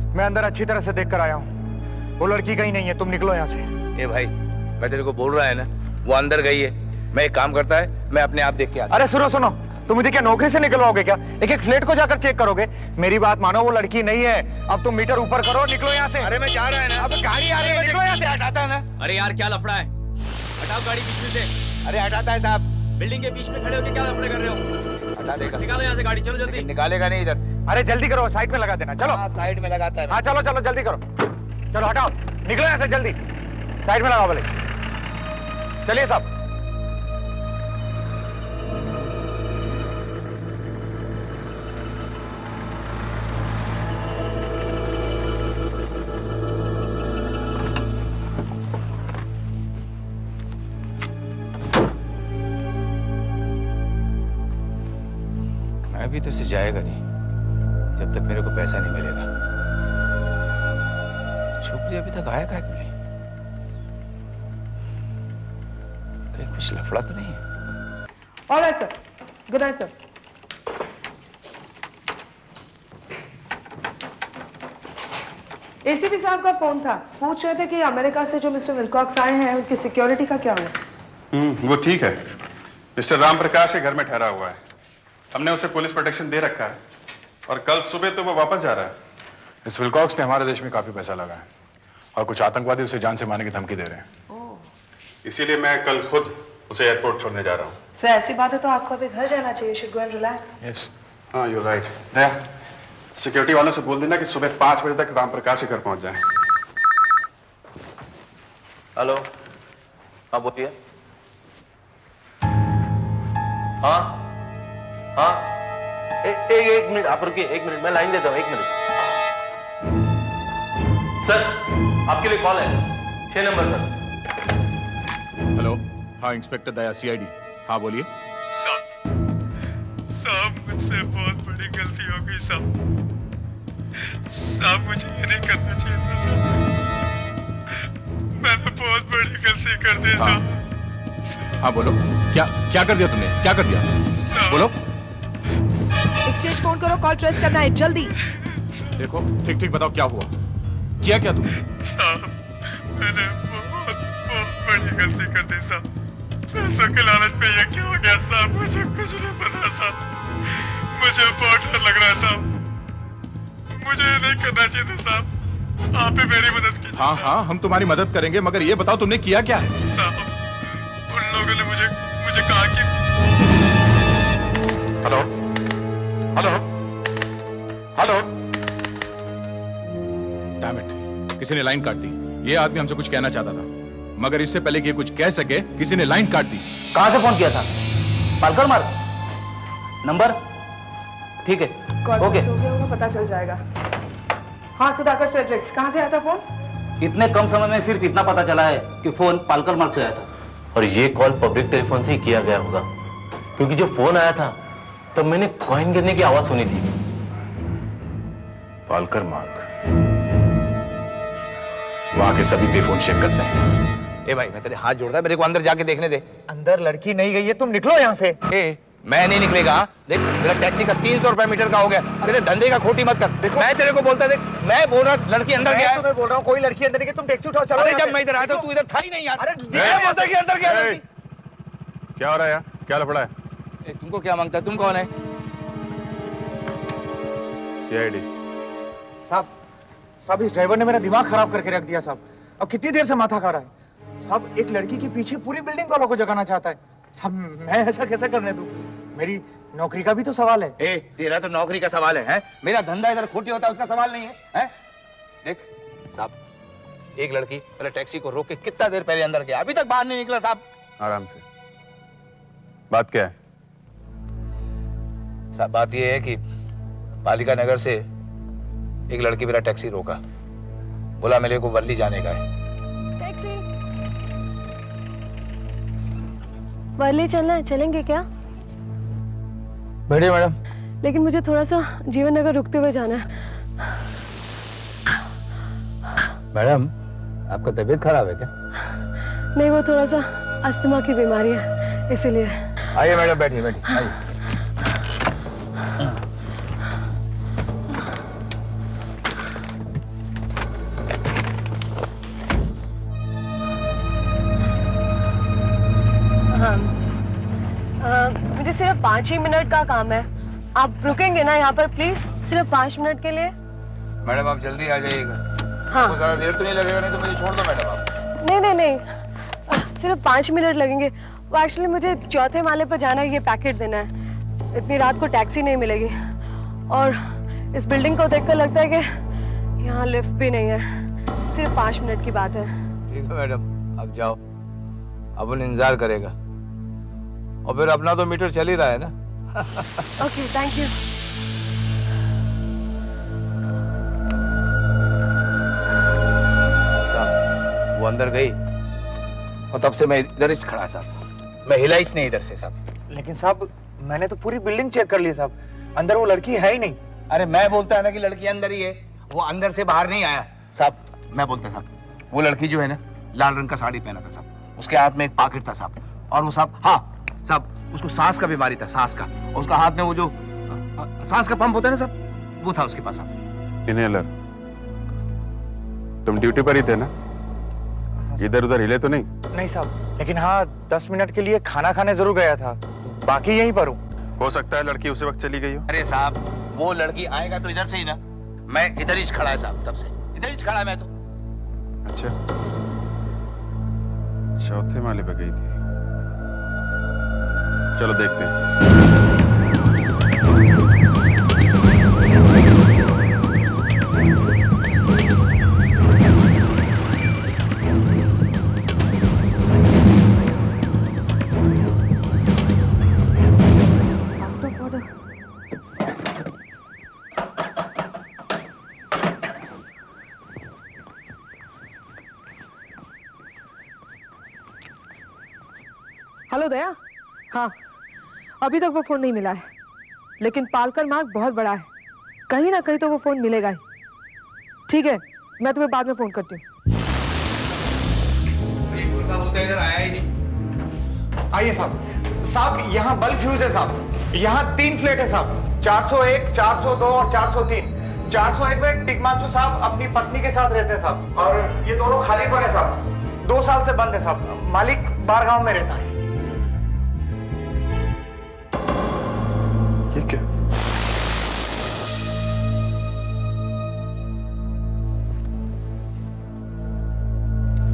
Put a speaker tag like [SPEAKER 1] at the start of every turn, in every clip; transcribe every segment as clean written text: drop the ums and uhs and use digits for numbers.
[SPEAKER 1] मैं अंदर अच्छी तरह से देख कर आया हूँ। वो लड़की कहीं नहीं है, तुम निकलो यहाँ से।
[SPEAKER 2] ए भाई, मैं तेरे को बोल रहा है ना, वो अंदर गई है। मैं एक काम करता है, मैं अपने आप देख के आता।
[SPEAKER 1] अरे सुनो, तुम मुझे क्या नौकरी से निकलवाओगे क्या? एक फ्लैट को जाकर चेक करोगे? मेरी बात मानो, वो लड़की नहीं है। अब तुम मीटर ऊपर करो, निकलो यहाँ से।
[SPEAKER 2] अरे मैं जा रहा है ना।
[SPEAKER 1] अब गाड़ी आ रही है, निकलो यहाँ से। हटाता है ना।
[SPEAKER 3] अरे यार क्या लफड़ा है, हटाओ गाड़ी बीच में से।
[SPEAKER 2] अरे हटाता है साहब।
[SPEAKER 3] बिल्डिंग के बीच में खड़े होकर क्या लफड़े कर रहे हो?
[SPEAKER 2] हटा देगा।
[SPEAKER 3] निकालो यहाँ से गाड़ी, चलो जल्दी।
[SPEAKER 2] निकालेगा नहीं इधर से।
[SPEAKER 1] अरे जल्दी करो, साइड में लगा देना। चलो
[SPEAKER 2] साइड में लगाता है।
[SPEAKER 1] हाँ चलो जल्दी करो। चलो हटाओ, निकलो यहाँ से जल्दी। साइड में लगाओ भले। चलिए साहब।
[SPEAKER 2] मैं भी तो इससे जाएगा नहीं जब तक मेरे को पैसा नहीं मिलेगा। छोकरी अभी तक आया क्यों नहीं? कहीं कुछ लफड़ा तो नहीं है?
[SPEAKER 4] All right, sir. Good night, sir. ACP साहब का फोन था, पूछ रहे थे कि अमेरिका से जो मिस्टर विल्कॉक्स आए हैं उनकी सिक्योरिटी का क्या हुआ?
[SPEAKER 5] वो ठीक है। मिस्टर राम प्रकाश के घर में ठहरा हुआ है। हमने उसे पुलिस प्रोटेक्शन दे रखा है और कल सुबह तो वो वापस जा रहा है।
[SPEAKER 6] इस विल्कॉक्स ने हमारे देश में काफी पैसा लगा है और कुछ आतंकवादी उसे जान से मारने की धमकी दे रहे हैं।
[SPEAKER 5] इसीलिए मैं कल खुद उसे एयरपोर्ट छोड़ने जा रहा हूँ।
[SPEAKER 4] सर ऐसी बात है तो आपको अभी घर जाना चाहिए। You should go and relax.
[SPEAKER 6] Yes.
[SPEAKER 5] हाँ, यू राइट। दया, सिक्योरिटी वालों से बोल देना कि सुबह 5 बजे तक राम प्रकाश के घर पहुंच जाए।
[SPEAKER 7] हेलो, हाँ बोलिए। हाँ एक मिनट आप रुकिए, 1 मिनट मैं लाइन देता हूँ, 1 मिनट। सर आपके लिए कॉल है 6 नंबर पर।
[SPEAKER 6] हेलो, हाँ इंस्पेक्टर दया, सीआईडी। हाँ बोलिए।
[SPEAKER 5] साहब मुझसे बहुत बड़ी गलती हो गई साहब। साहब मुझे ये नहीं करना चाहिए था साहब। मैंने बहुत बड़ी गलती कर दी साहब।
[SPEAKER 6] हाँ बोलो, क्या कर दिया तुमने? क्या कर दिया? बोलो।
[SPEAKER 4] एक्सचेंज फोन करो, कॉल ट्रेस करना है जल्दी।
[SPEAKER 6] देखो ठीक बताओ क्या हुआ, किया क्या तुम?
[SPEAKER 5] साहब मैंने बहुत बड़ी गलती कर दी साहब। पैसों के लालच में ये क्या हो गया साहब, मुझे कुछ नहीं पता साहब। मुझे बहुत डर लग रहा है साहब। मुझे ये नहीं करना चाहिए था साहब। आप ही मेरी मदद कीजिए।
[SPEAKER 6] हाँ हम तुम्हारी मदद करेंगे, मगर ये बताओ तुमने किया क्या है?
[SPEAKER 5] साहब उन लोगों ने मुझे कहा कि हेलो
[SPEAKER 6] डैम इट, किसी ने लाइन काट दी। ये आदमी हमसे कुछ कहना चाहता था, मगर इससे पहले कि ये कुछ कह सके किसी ने लाइन काट दी।
[SPEAKER 7] कहाँ से फोन किया था? पालकर मार्ग नंबर? ठीक है,
[SPEAKER 4] कॉल
[SPEAKER 7] ओके।
[SPEAKER 4] हो गया होगा, पता चल जाएगा। हाँ सुधाकर फ्रेडरिक्स, कहाँ से आया था फोन?
[SPEAKER 7] इतने कम समय में सिर्फ इतना पता चला है कि फोन पालकर मार्ग से आया था। और ये कॉल पब्लिक टेलीफोन से ही किया गया होगा, क्योंकि जब फोन आया था तब मैंने कॉइन गिरने की आवाज सुनी थी।
[SPEAKER 6] पालकर मार्ग, वहां के सभी पे फोन चेक करते हैं।
[SPEAKER 2] ए भाई, मैं तेरे हाथ जोड़ता, मेरे को अंदर जाके देखने दे।
[SPEAKER 1] अंदर लड़की नहीं गई है, तुम निकलो यहाँ से।
[SPEAKER 2] मैं नहीं निकलेगा। देख मेरा टैक्सी का 300 रुपए मीटर का हो गया। मेरे धंधे का खोटी मत कर। देखो मैं तेरे को बोलता, देख मैं बोल रहा लड़की अंदर गया है।
[SPEAKER 1] तुम्हें बोल रहा हूँ कोई लड़की अंदर नहीं गई, तुम टैक्सी उठाओ चलो।
[SPEAKER 2] अरे जब मैं इधर आया था तू इधर था ही नहीं यार।
[SPEAKER 1] अरे
[SPEAKER 2] बोलता कि अंदर गया लड़की।
[SPEAKER 6] क्या हो रहा है यार? क्या लफड़ा है?
[SPEAKER 2] तुमको क्या मांगता है? तुम कौन है?
[SPEAKER 6] सीआईडी।
[SPEAKER 1] साहब इस ड्राइवर ने मेरा दिमाग खराब करके रख दिया साहब। अब कितनी देर से माथा खा रहा है साहब। एक लड़की के पीछे पूरी बिल्डिंग वालों को जगाना चाहता है साहब। मैं ऐसा कैसे करने दूं? मेरी नौकरी का भी तो सवाल है।
[SPEAKER 2] तेरा तो नौकरी का सवाल है? मेरा धंधा इधर खोटी होता है, उसका सवाल नहीं है? देख साहब, एक लड़की पहले टैक्सी को रोक के कितना देर पहले अंदर गया, अभी तक बाहर नहीं निकला साहब।
[SPEAKER 6] आराम से, बात क्या है?
[SPEAKER 2] साहब बात यह है कि पालिका नगर से एक लड़की मेरा टैक्सी रोका, बोला मेरे को वर्ली जाने का है।
[SPEAKER 8] टैक्सी वर्ली चलना है, चलेंगे क्या?
[SPEAKER 2] बैठिए मैडम।
[SPEAKER 8] लेकिन मुझे थोड़ा सा जीवन नगर रुकते हुए जाना है।
[SPEAKER 2] मैडम आपका तबीयत खराब है क्या?
[SPEAKER 8] नहीं, वो थोड़ा सा अस्थमा की बीमारी है, इसीलिए।
[SPEAKER 2] आइए मैडम, बैठिए बैठिए आइए।
[SPEAKER 8] सिर्फ 5 ही मिनट का काम है। आप रुकेंगे ना यहाँ पर प्लीज, सिर्फ 5 मिनट के लिए।
[SPEAKER 2] मैडम आप जल्दी आ जाइएगा।
[SPEAKER 8] हाँ।
[SPEAKER 2] आपको ज्यादा देर तो नहीं लगेगा, नहीं तो मुझे छोड़ दो मैडम आप।
[SPEAKER 8] नहीं नहीं नहीं, सिर्फ 5 मिनट लगेंगे। वो एक्चुअली मुझे 4थे माले पर जाना है, ये पैकेट देना है। इतनी रात को टैक्सी नहीं मिलेगी और इस बिल्डिंग को देखकर लगता है कि यहाँ लिफ्ट भी नहीं है। सिर्फ 5 मिनट की बात है।
[SPEAKER 2] ठीक है मैडम, आप जाओ, अपन इंतजार करेगा। और फिर अपना तो मीटर चल ही रहा है ना।
[SPEAKER 8] Okay, thank you.
[SPEAKER 2] साहब वो अंदर गई और तब से मैं इधर ही खड़ा साहब, मैं हिला ही नहीं इधर से साहब।
[SPEAKER 1] लेकिन साहब मैंने तो पूरी बिल्डिंग चेक कर ली साहब, अंदर वो लड़की है ही नहीं।
[SPEAKER 2] अरे मैं बोलता है ना कि लड़की अंदर ही है, वो अंदर से बाहर नहीं आया साहब। मैं बोलता साहब, वो लड़की जो है ना, लाल रंग का साड़ी पहना था साहब, उसके हाथ में एक पॉकेट था साहब, और वो साहब, हाँ साहब, उसको सांस का बीमारी था, सांस का, और उसका हाथ में वो जो सांस का पंप होता है ना साहब, वो था उसके पास साहब।
[SPEAKER 9] इन्हेलर, तुम ड्यूटी पर ही थे ना? इधर उधर हिले तो नहीं?
[SPEAKER 1] नहीं साहब, लेकिन हाँ 10 मिनट के लिए खाना खाने जरूर गया था, बाकी यहीं पर हूँ।
[SPEAKER 9] हो सकता है लड़की उसी वक्त चली गई हो।
[SPEAKER 2] अरे साहब वो लड़की आएगा तो इधर से ही ना, मैं इधर ही खड़ा है साहब, तब से इधर ही खड़ा है मैं तो।
[SPEAKER 9] अच्छा, 4थे माले पे गई थी। चलो देखते हैं।
[SPEAKER 4] हेलो दया। हाँ, अभी तक वो फोन नहीं मिला है, लेकिन पालकर मार्ग बहुत बड़ा है, कहीं ना कहीं तो वो फोन मिलेगा ही। ठीक है, मैं तुम्हें बाद में फोन करती हूँ।
[SPEAKER 2] बोलता इधर आया ही नहीं।
[SPEAKER 1] आइए साहब। साहब यहाँ बल्ब फ्यूज है साहब, यहाँ 3 फ्लैट है साहब, 401, 402 और 403। 401 में टिकमांशु साहब अपनी पत्नी के साथ रहते हैं साहब, और ये दोनों खाली पड़े हैं साहब, 2 साल से बंद है साहब, मालिक बाहर गांव में रहता है।
[SPEAKER 9] ये क्या?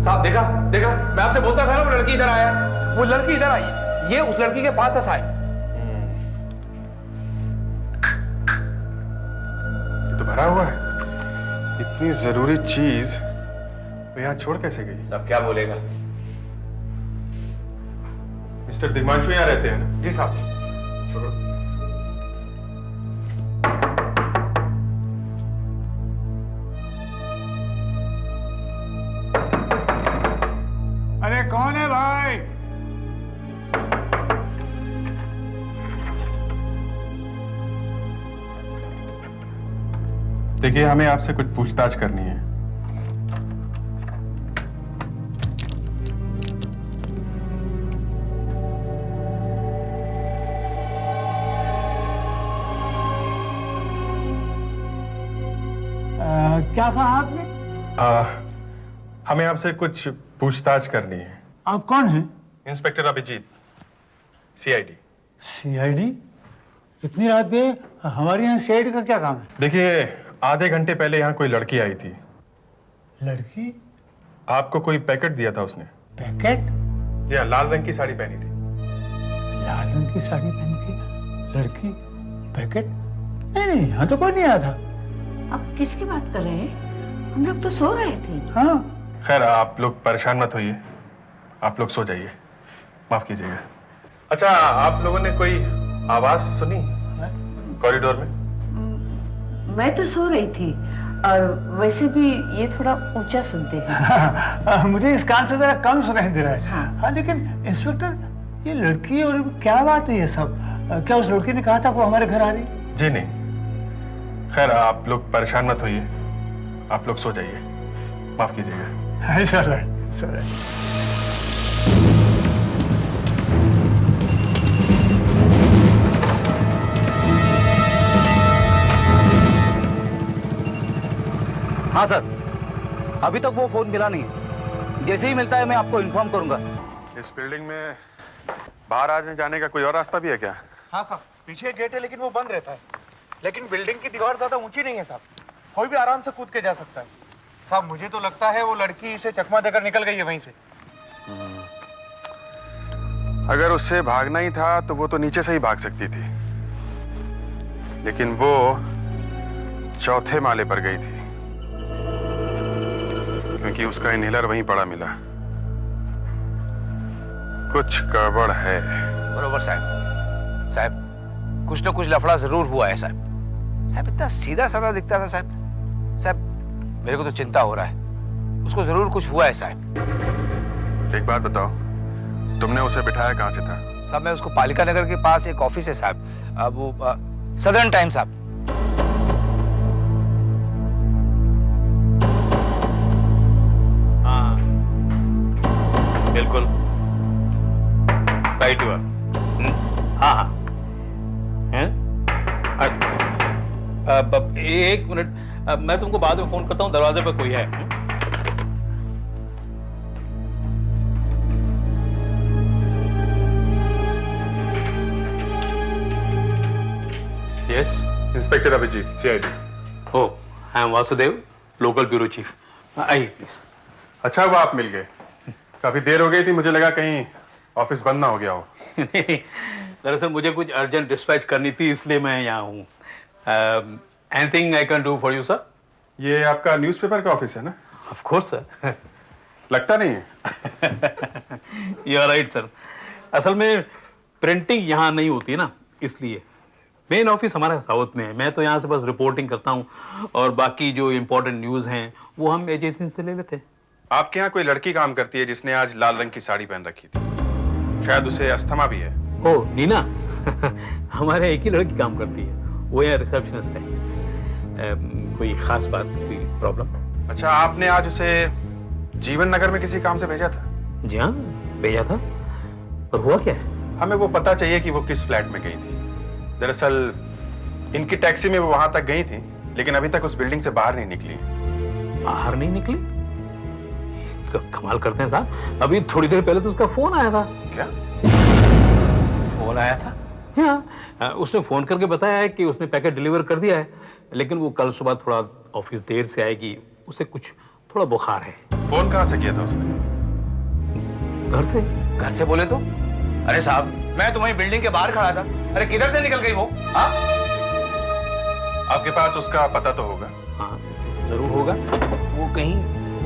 [SPEAKER 2] साहब देखा देखा, मैं आपसे बोलता था ना वो लड़की इधर आया, वो लड़की इधर आई, ये उस लड़की के पास था साहब।
[SPEAKER 9] ये तो भरा हुआ है। इतनी जरूरी चीज वो यहाँ छोड़ कैसे गई?
[SPEAKER 2] सब क्या बोलेगा?
[SPEAKER 9] मिस्टर दिग्मांशु यहाँ रहते हैं ना?
[SPEAKER 1] जी साहब।
[SPEAKER 5] अरे कौन है भाई?
[SPEAKER 9] देखिए, हमें आपसे कुछ पूछताछ करनी है।
[SPEAKER 5] क्या कहा आपने?
[SPEAKER 9] हमें आपसे कुछ पूछताछ करनी है।
[SPEAKER 5] आप कौन हैं?
[SPEAKER 9] Inspector Abhijeet, CID.
[SPEAKER 5] सीआईडी? इतनी रात के हमारे यहाँ सीआईडी का क्या काम है?
[SPEAKER 9] देखिए, आधे घंटे पहले यहाँ कोई लड़की आई थी।
[SPEAKER 5] लड़की?
[SPEAKER 9] आपको कोई पैकेट दिया था उसने।
[SPEAKER 5] पैकेट?
[SPEAKER 9] या लाल रंग की साड़ी पहनी थी।
[SPEAKER 5] लाल रंग की साड़ी पहन के लड़की? पैकेट? नहीं नहीं, यहाँ तो कोई नहीं आया था।
[SPEAKER 10] आप किसकी बात कर रहे हैं? हम लोग तो सो रहे थे।
[SPEAKER 5] हाँ।
[SPEAKER 9] खैर, आप लोग परेशान मत होइए, आप लोग सो जाइए, माफ कीजिएगा। अच्छा, आप लोगों ने कोई आवाज सुनी कॉरिडोर में?
[SPEAKER 10] मैं तो सो रही थी, और वैसे भी ये थोड़ा ऊंचा सुनते हैं।
[SPEAKER 5] मुझे इस कान से जरा कम सुनाई दे रहा है।
[SPEAKER 10] हाँ।
[SPEAKER 5] लेकिन इंस्पेक्टर, ये लड़की और क्या बात है ये सब? क्या उस लड़की ने कहा था वो हमारे घर आ रही?
[SPEAKER 9] जी नहीं। खैर, आप लोग परेशान मत होइए, आप लोग सो जाइए, माफ कीजिएगा।
[SPEAKER 5] सर
[SPEAKER 11] हाँ सर, अभी तक वो फोन मिला नहीं है। जैसे ही मिलता है मैं आपको इन्फॉर्म करूंगा।
[SPEAKER 9] इस बिल्डिंग में बाहर आने जाने का कोई और रास्ता भी है क्या?
[SPEAKER 1] हाँ साहब, पीछे एक गेट है लेकिन वो बंद रहता है। लेकिन बिल्डिंग की दीवार ज्यादा ऊंची नहीं है साहब, कोई भी आराम से कूद के जा सकता है। साहब मुझे तो लगता है वो लड़की इसे चकमा देकर निकल गई है वहीं से।
[SPEAKER 9] अगर उससे भागना ही था तो वो तो नीचे से ही भाग सकती थी, लेकिन वो चौथे माले पर गई थी क्योंकि उसका इनहेलर वहीं पड़ा मिला। कुछ गड़बड़ है।
[SPEAKER 2] बरोबर साहब। साहब कुछ ना कुछ लफड़ा जरूर हुआ है साहब। साहब इतना सीधा साधा दिखता था साहब। साहब मेरे को तो चिंता हो रहा है, उसको जरूर कुछ हुआ है साहब।
[SPEAKER 9] एक बात बताओ, तुमने उसे बिठाया कहाँ से था?
[SPEAKER 2] साहब मैं उसको पालिका नगर के पास एक ऑफिस है साहब, वो सदर्न टाइम साहब।
[SPEAKER 11] हाँ बिल्कुल राइट हुआ। हाँ हाँ हैं? एक मिनट, मैं तुमको बाद में फोन करता हूँ, दरवाजे पर कोई है।
[SPEAKER 9] Yes, inspector Abhijeet, CID.
[SPEAKER 11] Oh, I am Vasudev, local bureau chief. आइए प्लीज।
[SPEAKER 9] अच्छा हुआ आप मिल गए, काफी देर हो गई थी, मुझे लगा कहीं ऑफिस बंद ना हो गया हो।
[SPEAKER 11] नहीं, दरअसल मुझे कुछ अर्जेंट डिस्पैच करनी थी, इसलिए मैं यहाँ हूँ। Anything I can do for you sir?
[SPEAKER 9] ये आपका न्यूज़पेपर का ऑफिस है ना?
[SPEAKER 11] Of course sir.
[SPEAKER 9] लगता नहीं है।
[SPEAKER 11] You are right sir. असल में प्रिंटिंग यहाँ नहीं होती ना, इसलिए। मेन ऑफिस हमारा साउथ में है, मैं तो यहाँ से बस रिपोर्टिंग करता हूँ और बाकी जो इम्पोर्टेंट न्यूज़ हैं वो हम एजेंसी से ले लेते हैं।
[SPEAKER 9] आपके यहाँ कोई लड़की काम करती है जिसने आज लाल रंग की साड़ी पहन रखी थी, शायद उसे अस्थमा भी है।
[SPEAKER 11] ओह नीना। हमारे एक ही लड़की काम करती है, वो यहाँ रिसेप्शनिस्ट है। कोई खास बात, कोई प्रॉब्लम?
[SPEAKER 9] अच्छा, आपने आज उसे जीवन नगर में किसी काम से भेजा था?
[SPEAKER 11] जी हाँ भेजा था, पर हुआ क्या है?
[SPEAKER 9] हमें वो पता चाहिए कि वो किस फ्लैट में गई थी। दरअसल इनकी टैक्सी में वो वहां तक गई थी, लेकिन अभी तक उस बिल्डिंग से बाहर नहीं निकली।
[SPEAKER 11] बाहर नहीं निकली? कमाल करते हैं साहब, अभी थोड़ी देर पहले तो उसका फोन आया था।
[SPEAKER 9] क्या
[SPEAKER 2] फोन आया था?
[SPEAKER 11] हाँ, उसने फोन करके बताया है कि उसने पैकेट डिलीवर कर दिया है, लेकिन वो कल सुबह थोड़ा ऑफिस देर से आएगी, उसे कुछ थोड़ा बुखार है।
[SPEAKER 9] फोन कहाँ से किया था उसने?
[SPEAKER 11] घर से।
[SPEAKER 2] घर से बोले तो? अरे साहब मैं तो वहीं बिल्डिंग के बाहर खड़ा था। अरे किधर से निकल गई वो? हाँ
[SPEAKER 9] आपके पास उसका पता तो होगा?
[SPEAKER 11] हाँ जरूर होगा, वो कहीं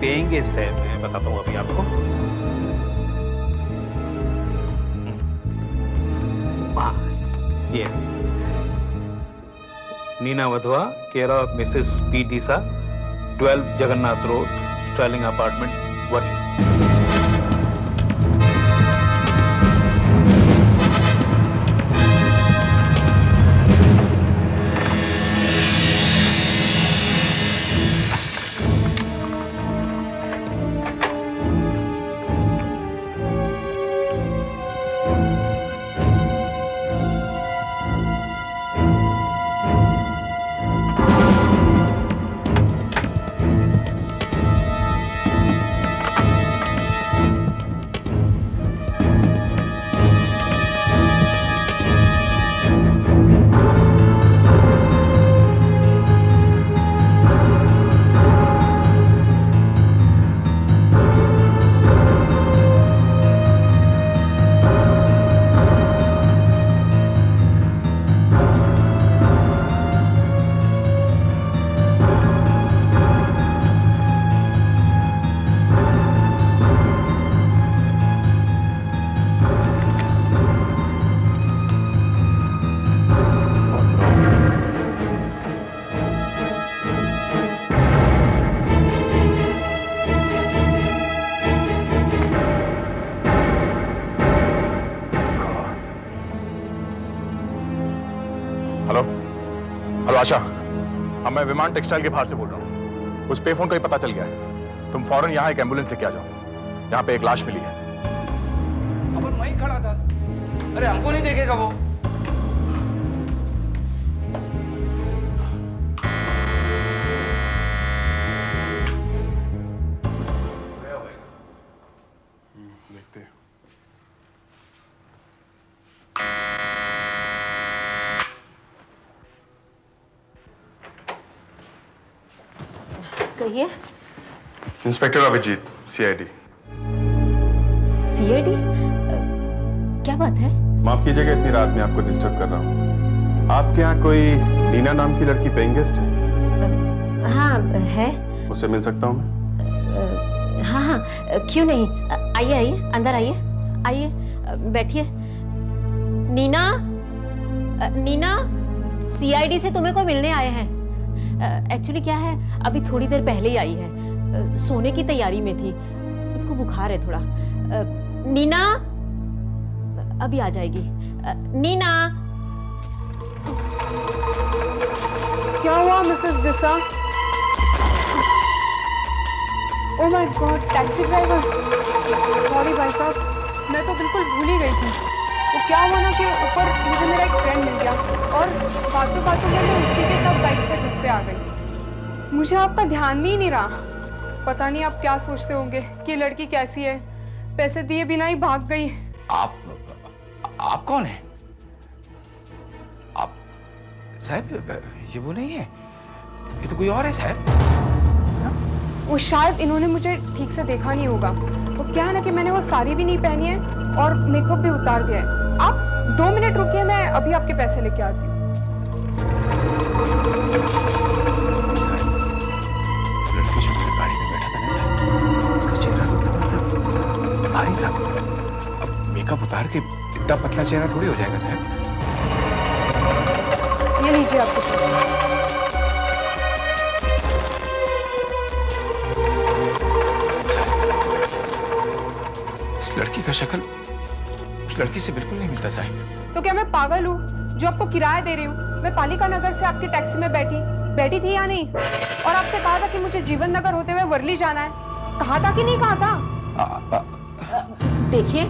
[SPEAKER 11] पेइंग गेस्ट है, मैं बताता हूँ अभी आपको। हाँ ये Neena Wadhwa, care of Mrs P D'Sa, 12 Jagannath road, styling apartment, Worli.
[SPEAKER 6] Asha, हाँ मैं विमान टेक्सटाइल के बाहर से बोल रहा हूँ। उस पे फोन का ही पता चल गया है। तुम फौरन यहाँ एक एम्बुलेंस लेके आ जाओ, यहाँ पे एक लाश मिली है।
[SPEAKER 2] अपन वहीं खड़ा था, अरे हमको नहीं देखेगा वो?
[SPEAKER 9] देखते हैं।
[SPEAKER 8] कहिए।
[SPEAKER 9] Inspector Abhijeet, CID.
[SPEAKER 8] सीआईडी? क्या बात है?
[SPEAKER 9] माफ कीजिएगा इतनी रात में आपको डिस्टर्ब कर रहा हूँ। आपके यहाँ कोई नीना नाम की लड़की पेइंग गेस्ट है?
[SPEAKER 8] हाँ है।
[SPEAKER 9] उससे मिल सकता हूँ मैं?
[SPEAKER 8] हाँ हाँ, क्यों नहीं, आइए आइए, अंदर आइए, आइए बैठिए। नीना, नीना, सीआईडी से तुम्हें को मिलने आए हैं। एक्चुअली क्या है, अभी थोड़ी देर पहले ही आई है, सोने की तैयारी में थी, उसको बुखार है थोड़ा। नीना अभी आ जाएगी। नीना।
[SPEAKER 12] क्या हुआ Mrs Disha? Oh my God, taxi driver. Sorry भाई साहब, मैं तो बिल्कुल भूल ही गई थी। तो क्या हुआ ना कि ऊपर मुझे मेरा एक फ्रेंड मिल गया और बातों बातों में मैं उसी के साथ बाइक पे घर पे आ गई। मुझे आपका ध्यान भी ही नहीं रहा। पता नहीं आप क्या सोचते होंगे कि लड़की कैसी है, पैसे दिए बिना ही भाग गई।
[SPEAKER 2] आप कौन है? आप साहब, ये वो नहीं है, ये तो कोई और है साहब।
[SPEAKER 12] वो शायद इन्होंने मुझे ठीक से देखा नहीं होगा। वो क्या है ना कि मैंने वो साड़ी भी नहीं पहनी है और मेकअप भी उतार दिया है। आप 2 मिनट रुकिए, मैं अभी आपके पैसे लेके आती हूँ।
[SPEAKER 2] लड़की जो मेरी गाड़ी में बैठा था ना साहब, उसका चेहरा तो इतना सा भारी था। अब मेकअप उतार के इतना पतला चेहरा थोड़ी हो जाएगा साहब।
[SPEAKER 12] ये लीजिए आपके पैसे।
[SPEAKER 2] इस लड़की का शक्ल उस लड़की से बिल्कुल नहीं मिलता साहब।
[SPEAKER 12] तो क्या मैं पागल हूँ जो आपको किराया दे रही हूँ? मैं पालिका नगर से आपकी टैक्सी में बैठी थी या नहीं? और आपसे कहा था कि मुझे जीवन नगर होते हुए वर्ली जाना है। कहा था कि नहीं कहा था?
[SPEAKER 8] देखिए,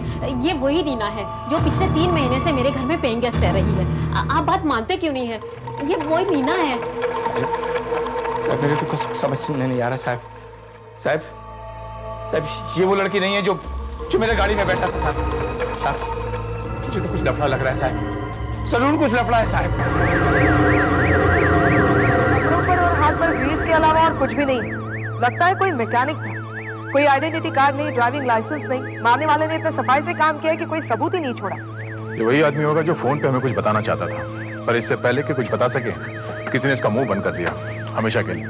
[SPEAKER 8] ये वही रीना है जो पिछले 3 महीने से मेरे घर में पेइंग गेस्ट रह रही है। आप बात मानते क्यों नहीं है? ये वही रीना है।
[SPEAKER 2] साहब मेरे तो कुछ समझ नहीं आ रहा साहब। साहब ये वो लड़की नहीं है जो मेरे गाड़ी में बैठा था साहब। मुझे तो कुछ लफड़ा लग रहा है साहब, जरूर कुछ लफड़ा है साहब।
[SPEAKER 4] कपड़ों पर और हाथ पर ग्रीस के अलावा और कुछ भी नहीं। लगता है कोई मैकेनिक था। कोई आइडेंटिटी कार्ड नहीं, ड्राइविंग लाइसेंस नहीं। मारने वाले ने इतने सफाई से काम किया है कि कोई सबूत ही नहीं छोड़ा।
[SPEAKER 6] ये वही आदमी होगा जो फोन पे हमें कुछ बताना चाहता था, पर इससे पहले कि कुछ बता सके किसी ने इसका मुंह बंद कर दिया हमेशा के लिए।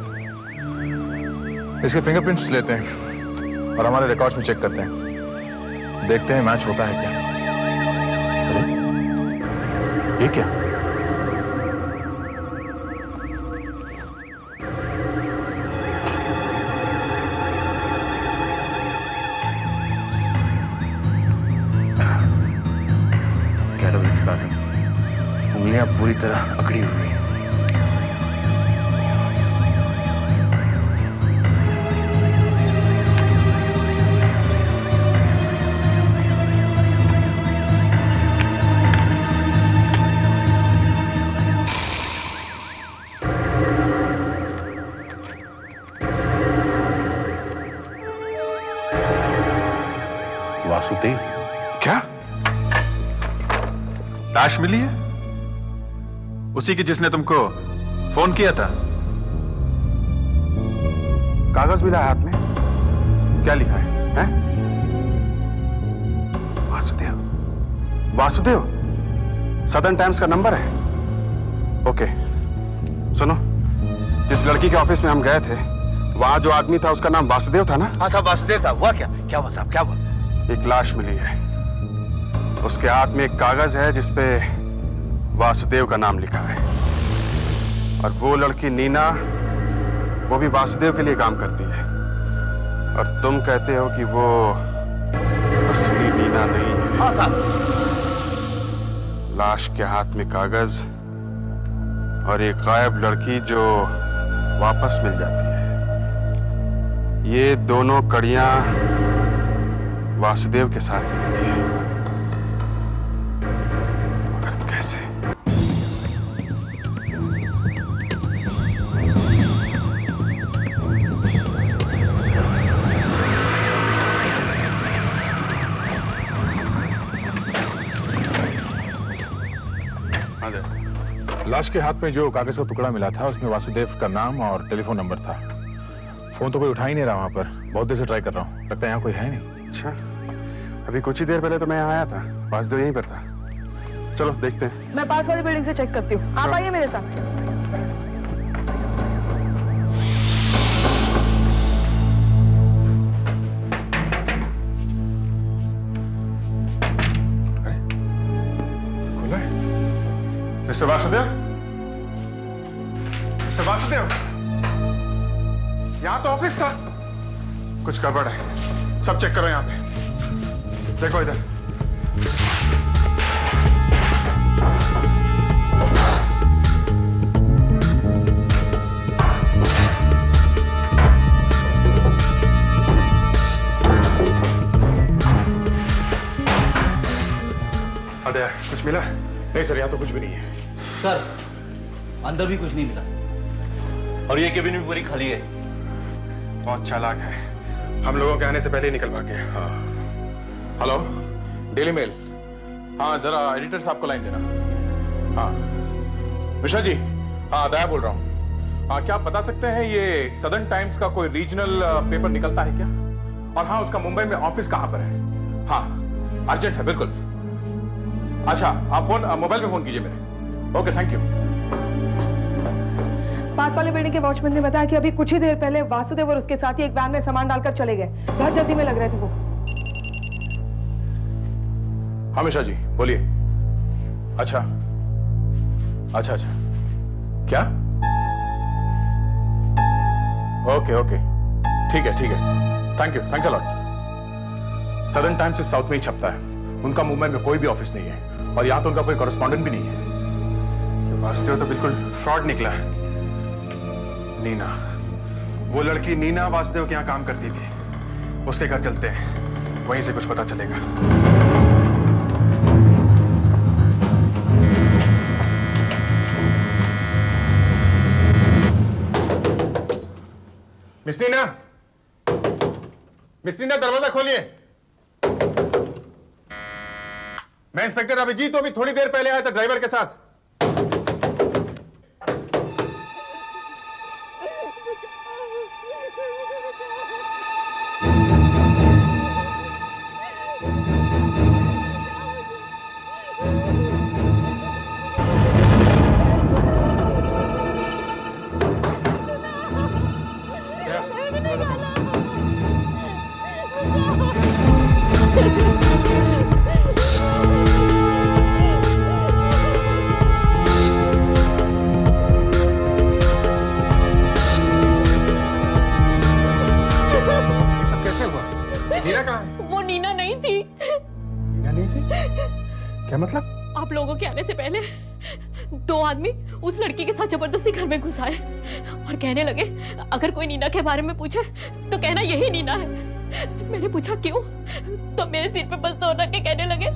[SPEAKER 6] इसके फिंगरप्रिंट्स लेते हैं और हमारे रिकॉर्ड्स में चेक करते हैं, देखते हैं मैच होता है क्या। अरे ये क्या? उंगलियां पूरी तरह अकड़ी हुई हैं।
[SPEAKER 9] वासुदेव? क्या लाश मिली है? उसी की जिसने तुमको फोन किया था? कागज मिला है हाथ में, क्या लिखा है, हैं? वासुदेव सदर्न टाइम्स का नंबर है। ओके सुनो, जिस लड़की के ऑफिस में हम गए थे वहां जो आदमी था उसका नाम वासुदेव था ना?
[SPEAKER 2] हाँ साहब वासुदेव था। हुआ क्या हुआ साहब, क्या हुआ?
[SPEAKER 9] एक लाश मिली है, उसके हाथ में एक कागज है जिसपे वासुदेव का नाम लिखा है। और वो लड़की नीना, वो भी वासुदेव के लिए काम करती है। और तुम कहते हो कि वो असली नीना नहीं है।
[SPEAKER 2] हाँ साहब।
[SPEAKER 9] लाश के हाथ में कागज और एक गायब लड़की जो वापस मिल जाती है। ये दोनों कड़ियां वासुदेव के साथ मिलती है, मगर कैसे?
[SPEAKER 6] लाश के हाथ में जो कागज का टुकड़ा मिला था उसमें वासुदेव का नाम और टेलीफोन नंबर था। फोन तो कोई उठा ही नहीं रहा वहां पर, बहुत देर से ट्राई कर रहा हूँ, लगता है यहाँ कोई है नहीं।
[SPEAKER 9] अच्छा, अभी कुछ ही देर पहले तो मैं यहाँ आया था, वासुदेव यहीं पर था। चलो देखते हैं।
[SPEAKER 4] मैं पास वाली बिल्डिंग से चेक करती हूँ, आप आइए मेरे साथ।
[SPEAKER 9] मिस्टर वासुदेव, मिस्टर वासुदेव, यहाँ तो ऑफिस था। कुछ गड़बड़ है, सब चेक करो यहाँ पे। देखो इधर। अरे कुछ मिला?
[SPEAKER 6] नहीं सर, यहाँ तो कुछ भी नहीं है।
[SPEAKER 7] सर अंदर भी कुछ नहीं मिला और ये केबिन भी पूरी खाली है।
[SPEAKER 9] बहुत चालाक है, हम लोगों के आने से पहले ही निकल भागे।
[SPEAKER 6] हाँ। Hello, daily mail. हाँ जरा एडिटर साहब को लाइन देना। हाँ मिश्रा जी, हाँ दया बोल रहा हूँ। हाँ क्या आप बता सकते हैं ये सदर्न टाइम्स का कोई रीजनल पेपर निकलता है क्या? और हाँ उसका मुंबई में ऑफिस कहाँ पर है? हाँ अर्जेंट है बिल्कुल। अच्छा आप फोन मोबाइल में फोन कीजिए मेरे। Okay thank you.
[SPEAKER 4] पास वाले बिल्डिंग के वॉचमैन ने बताया कि अभी कुछ ही देर पहले वासुदेव और उसके साथी एक वैन में सामान डालकर चले गए। बहुत जल्दी में लग रहे थे वो।
[SPEAKER 6] हाँ मिश्रा जी बोलिए। अच्छा अच्छा अच्छा, क्या? ओके ओके, ठीक है, thank you, thanks a lot. Southern times सिर्फ साउथ में ही छपता है, उनका मुंबई में कोई भी ऑफिस नहीं है और यहाँ तो उनका कोई कॉरेस्पॉन्डेंट भी नहीं है।
[SPEAKER 9] वासुदेव तो बिल्कुल फ्रॉड निकला। नीना, वो लड़की नीना वासुदेव के यहाँ काम करती थी। उसके घर चलते हैं, वहीं से कुछ पता चलेगा।
[SPEAKER 6] मिस नीना, मिस नीना दरवाजा खोलिए। मैं इंस्पेक्टर अभिजीत, तो अभी थोड़ी देर पहले आया था ड्राइवर के साथ।
[SPEAKER 12] वो नीना नहीं थी।
[SPEAKER 9] नीना नहीं थी? क्या मतलब?
[SPEAKER 12] आप लोगों के आने से पहले दो आदमी उस लड़की के साथ जबरदस्ती घर में घुस आए और कहने लगे अगर कोई नीना के बारे में पूछे तो कहना यही नीना है। मैंने पूछा क्यों, तो मेरे सिर पे बस दौड़ रख के कहने लगे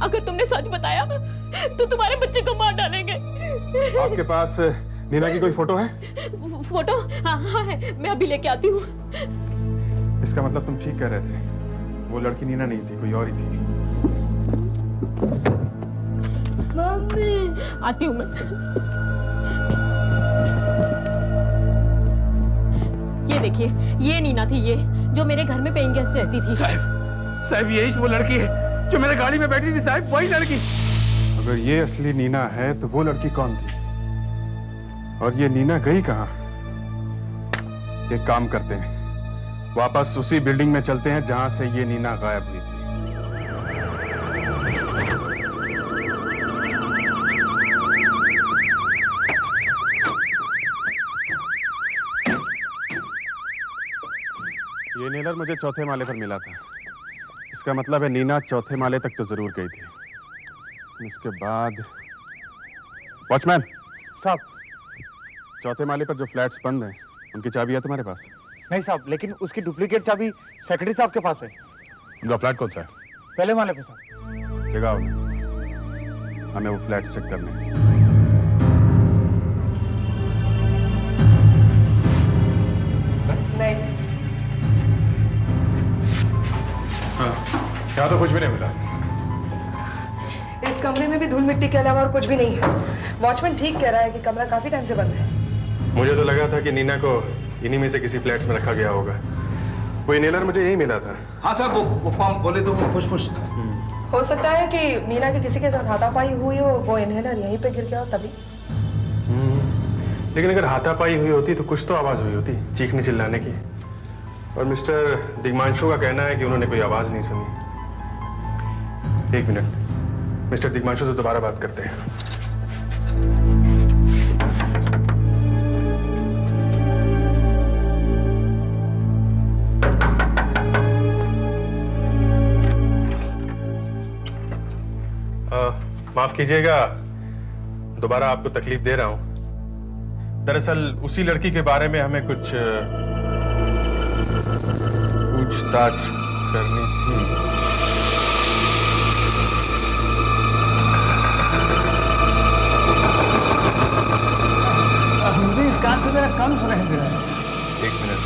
[SPEAKER 12] अगर तुमने सच बताया तो तुम्हारे बच्चे को मार डालेंगे।
[SPEAKER 9] आपके पास नीना की कोई फोटो है?
[SPEAKER 12] फोटो? हाँ है, मैं अभी लेके आती हूँ।
[SPEAKER 9] इसका मतलब तुम ठीक कह रहे थे, वो लड़की नीना नहीं थी, कोई और ही थी।
[SPEAKER 12] मम्मी आती हूँ मैं। ये देखिए, ये नीना थी, ये जो मेरे घर में पेइंग गेस्ट रहती थी।
[SPEAKER 2] साहब यही वो लड़की है जो मेरे गाड़ी में बैठी थी साहब, वही लड़की।
[SPEAKER 9] अगर ये असली नीना है तो वो लड़की कौन थी और ये नीना गई कहाँ? एक काम करते हैं, वापस उसी बिल्डिंग में चलते हैं जहां से ये नीना गायब हुई थी। ये नीलर मुझे चौथे माले पर मिला था। इसका मतलब है नीना चौथे माले तक तो जरूर गई थी। उसके बाद वॉचमैन
[SPEAKER 1] साहब,
[SPEAKER 9] चौथे माले पर जो फ्लैट्स बंद हैं उनकी चाबी है तुम्हारे पास?
[SPEAKER 1] नहीं साहब, लेकिन उसकी डुप्लीकेट चाबी सेक्रेटरी साहब के पास है।
[SPEAKER 9] उनका फ्लैट कौन सा है?
[SPEAKER 1] पहले वाले पे साहब।
[SPEAKER 9] जगह हमें वो फ्लैट चेक करने हैं।
[SPEAKER 4] नहीं।
[SPEAKER 9] हाँ, यहाँ तो कुछ भी नहीं मिला।
[SPEAKER 4] इस कमरे में भी धूल मिट्टी के अलावा और कुछ भी नहीं है। वॉचमैन ठीक कह रहा है कि कमरा काफी टाइम से बंद है।
[SPEAKER 9] मुझे तो लगा था कि नीना को इन्हीं में से किसी फ्लैट्स में रखा गया होगा। वो इनहेलर मुझे यही मिला था।
[SPEAKER 2] हाँ साहब, वो पंप बोले तो वो फुस।
[SPEAKER 4] हो सकता है कि नीना के किसी के साथ हाथापाई हुई हो, वो इनहेलर यहीं पे गिर गया हो तभी।
[SPEAKER 9] लेकिन अगर हाथापाई हुई होती तो कुछ तो आवाज हुई होती, चीखने चिल्लाने की। और मिस्टर दिग्मांशु का कहना है कि उन्होंने कोई आवाज नहीं सुनी। एक मिनट, मिस्टर दिग्मांशु से दोबारा बात करते हैं। माफ कीजिएगा, दोबारा आपको तकलीफ दे रहा हूं। दरअसल उसी लड़की के बारे में हमें कुछ पूछताछ करनी थी।
[SPEAKER 13] मुझे इस कान से जरा कम सुनाई दे रहा है।
[SPEAKER 9] एक मिनट,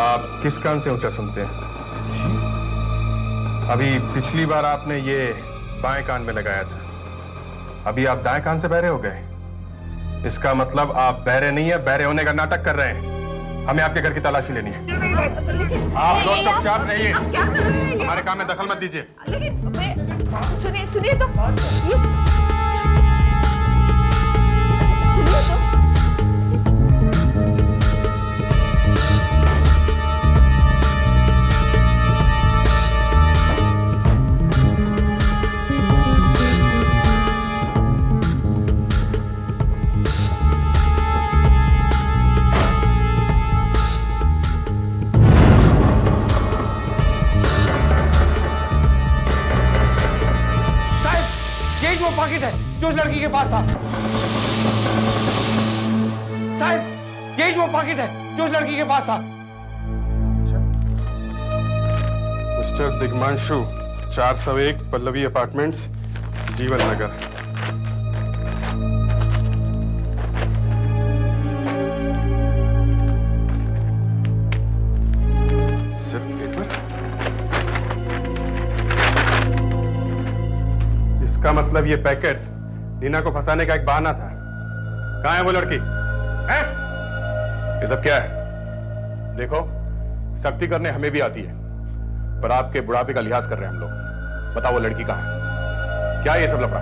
[SPEAKER 9] आप किस कान से ऊंचा सुनते हैं? अभी पिछली बार आपने ये बाएं कान में लगाया था, अभी आप दाएं कान से बहरे हो गए। इसका मतलब आप बहरे नहीं है, बहरे होने का नाटक कर रहे हैं। हमें आपके घर की तलाशी लेनी है। आप लोग चुपचाप रहिए, हमारे काम में दखल मत दीजिए।
[SPEAKER 10] सुनिए सुनिए तो
[SPEAKER 2] वो पाकिट है जो उस लड़की के पास था। साहब, यही वो पाकिट है जो उस लड़की के पास था।
[SPEAKER 9] मिस्टर दिग्मांशु, 401 पल्लवी अपार्टमेंट्स, जीवन नगर। सिर्फ पेपर? इसका मतलब ये पैकेट नीना को फंसाने का एक बहाना था। कहां है वो लड़की? है? ये सब क्या है? देखो, सख्ती करने हमें भी आती है, पर आपके बुढ़ापे का लिहाज कर रहे हैं हम लोग। बताओ वो लड़की कहां है? क्या है ये सब लफड़ा?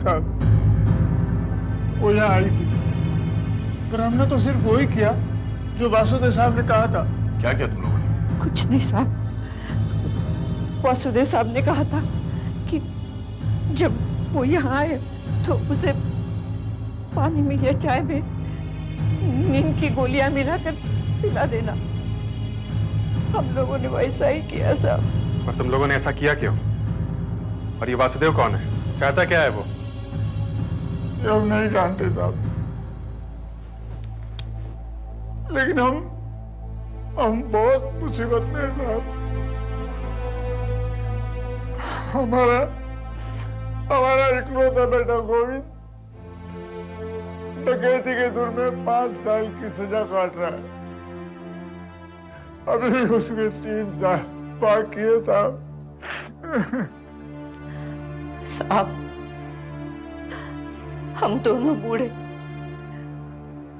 [SPEAKER 13] साहब, वो यहाँ आई थी, पर हमने तो सिर्फ वही किया जो वासुदेव साहब ने कहा था।
[SPEAKER 9] क्या किया तुम लोगों ने?
[SPEAKER 10] कुछ नहीं साहब, वासुदेव साहब ने कहा था कि जब वो यहाँ आए तो उसे पानी में या चाय में नींद की गोलियां मिलाकर पिला देना। हम लोगों ने वैसा ही किया साहब।
[SPEAKER 9] पर तुम लोगों ने ऐसा किया क्यों? और ये वासुदेव कौन है? चाहता क्या है वो?
[SPEAKER 13] ये हम नहीं जानते साहब, लेकिन हम बहुत मुसीबत में हैं साहब। हमारा इकलौता बेटा गोविंद डकैती के जुर्म में 5 साल की सजा काट रहा है। अभी भी उसके 3 साल बाकी है साहब।
[SPEAKER 10] साहब, हम दोनों बूढ़े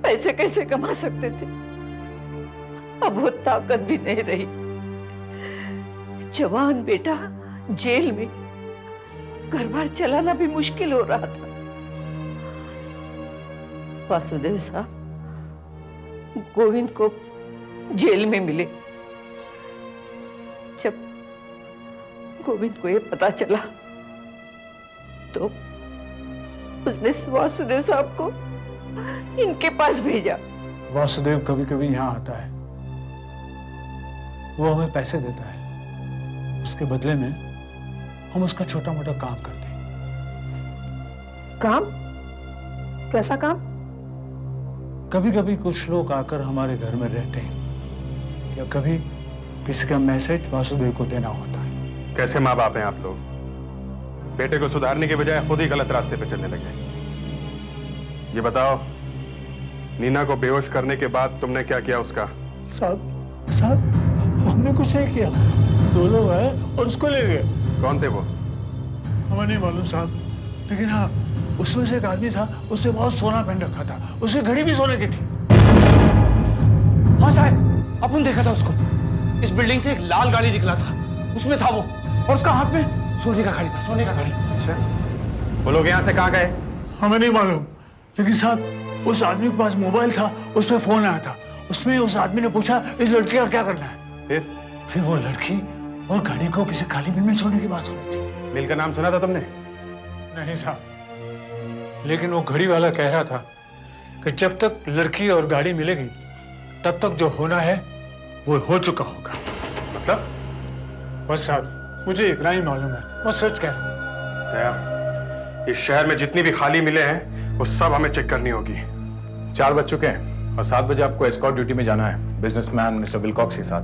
[SPEAKER 10] पैसे कैसे कमा सकते थे? अब वो ताकत भी नहीं रही। जवान बेटा जेल में, घर बार चलाना भी मुश्किल हो रहा था। वासुदेव साहब गोविंद को जेल में मिले। जब गोविंद को ये पता चला तो उसने वासुदेव साहब को इनके पास भेजा।
[SPEAKER 13] वासुदेव कभी कभी यहाँ आता है, वो हमें पैसे देता है, उसके बदले में हम उसका छोटा मोटा काम करते हैं।
[SPEAKER 4] काम? कैसा काम?
[SPEAKER 13] कभी कभी कुछ लोग आकर हमारे घर में रहते हैं, या कभी किसी का मैसेज वासुदेव को देना होता है।
[SPEAKER 9] कैसे माँ बाप हैं आप लोग? बेटे को सुधारने के बजाय खुद ही गलत रास्ते पे चलने लगे। ये बताओ, नीना को बेहोश करने के बाद तुमने क्या किया उसका?
[SPEAKER 13] साहब, हमने कुछ नहीं किया। 2 लोग आए और उसको ले गए।
[SPEAKER 9] कौन थे वो?
[SPEAKER 13] हमें नहीं मालूम साहब, लेकिन हाँ, उसमें से एक आदमी था, उसने बहुत सोना पहन रखा था, उसकी घड़ी भी सोने की थी।
[SPEAKER 2] हाँ साहब, अपन देखा था उसको। इस बिल्डिंग से एक लाल गाड़ी निकला था, उसमें था वो, और उसका हाथ में सोने का घड़ी था, सोने का घड़ी।
[SPEAKER 9] अच्छा, वो लोग यहाँ से कहाँ गए?
[SPEAKER 13] हमें नहीं मालूम, लेकिन साहब उस आदमी के पास मोबाइल था, उस पर फोन आया था। उसमें उस आदमी ने पूछा इस लड़के का क्या करना है। फिर वो लड़की और गाड़ी को किसी खाली बिल में छोड़ने की बात हो रही थी।
[SPEAKER 9] बिल का नाम सुना था तुमने?
[SPEAKER 13] नहीं साहब, लेकिन वो घड़ी वाला कह रहा था कि जब तक लड़की और गाड़ी मिलेगी तब तक जो होना है वो हो चुका होगा।
[SPEAKER 9] मतलब?
[SPEAKER 13] बस साहब, मुझे इतना ही मालूम है, बस सच कह रहा हूं।
[SPEAKER 9] दया, इस शहर में जितनी भी खाली मिले हैं वो सब हमें चेक करनी होगी।
[SPEAKER 6] 4 बज चुके हैं और 7 बजे आपको एस्कॉर्ट ड्यूटी में जाना है बिजनेसमैन मिस्टर विलकॉक्स के साथ।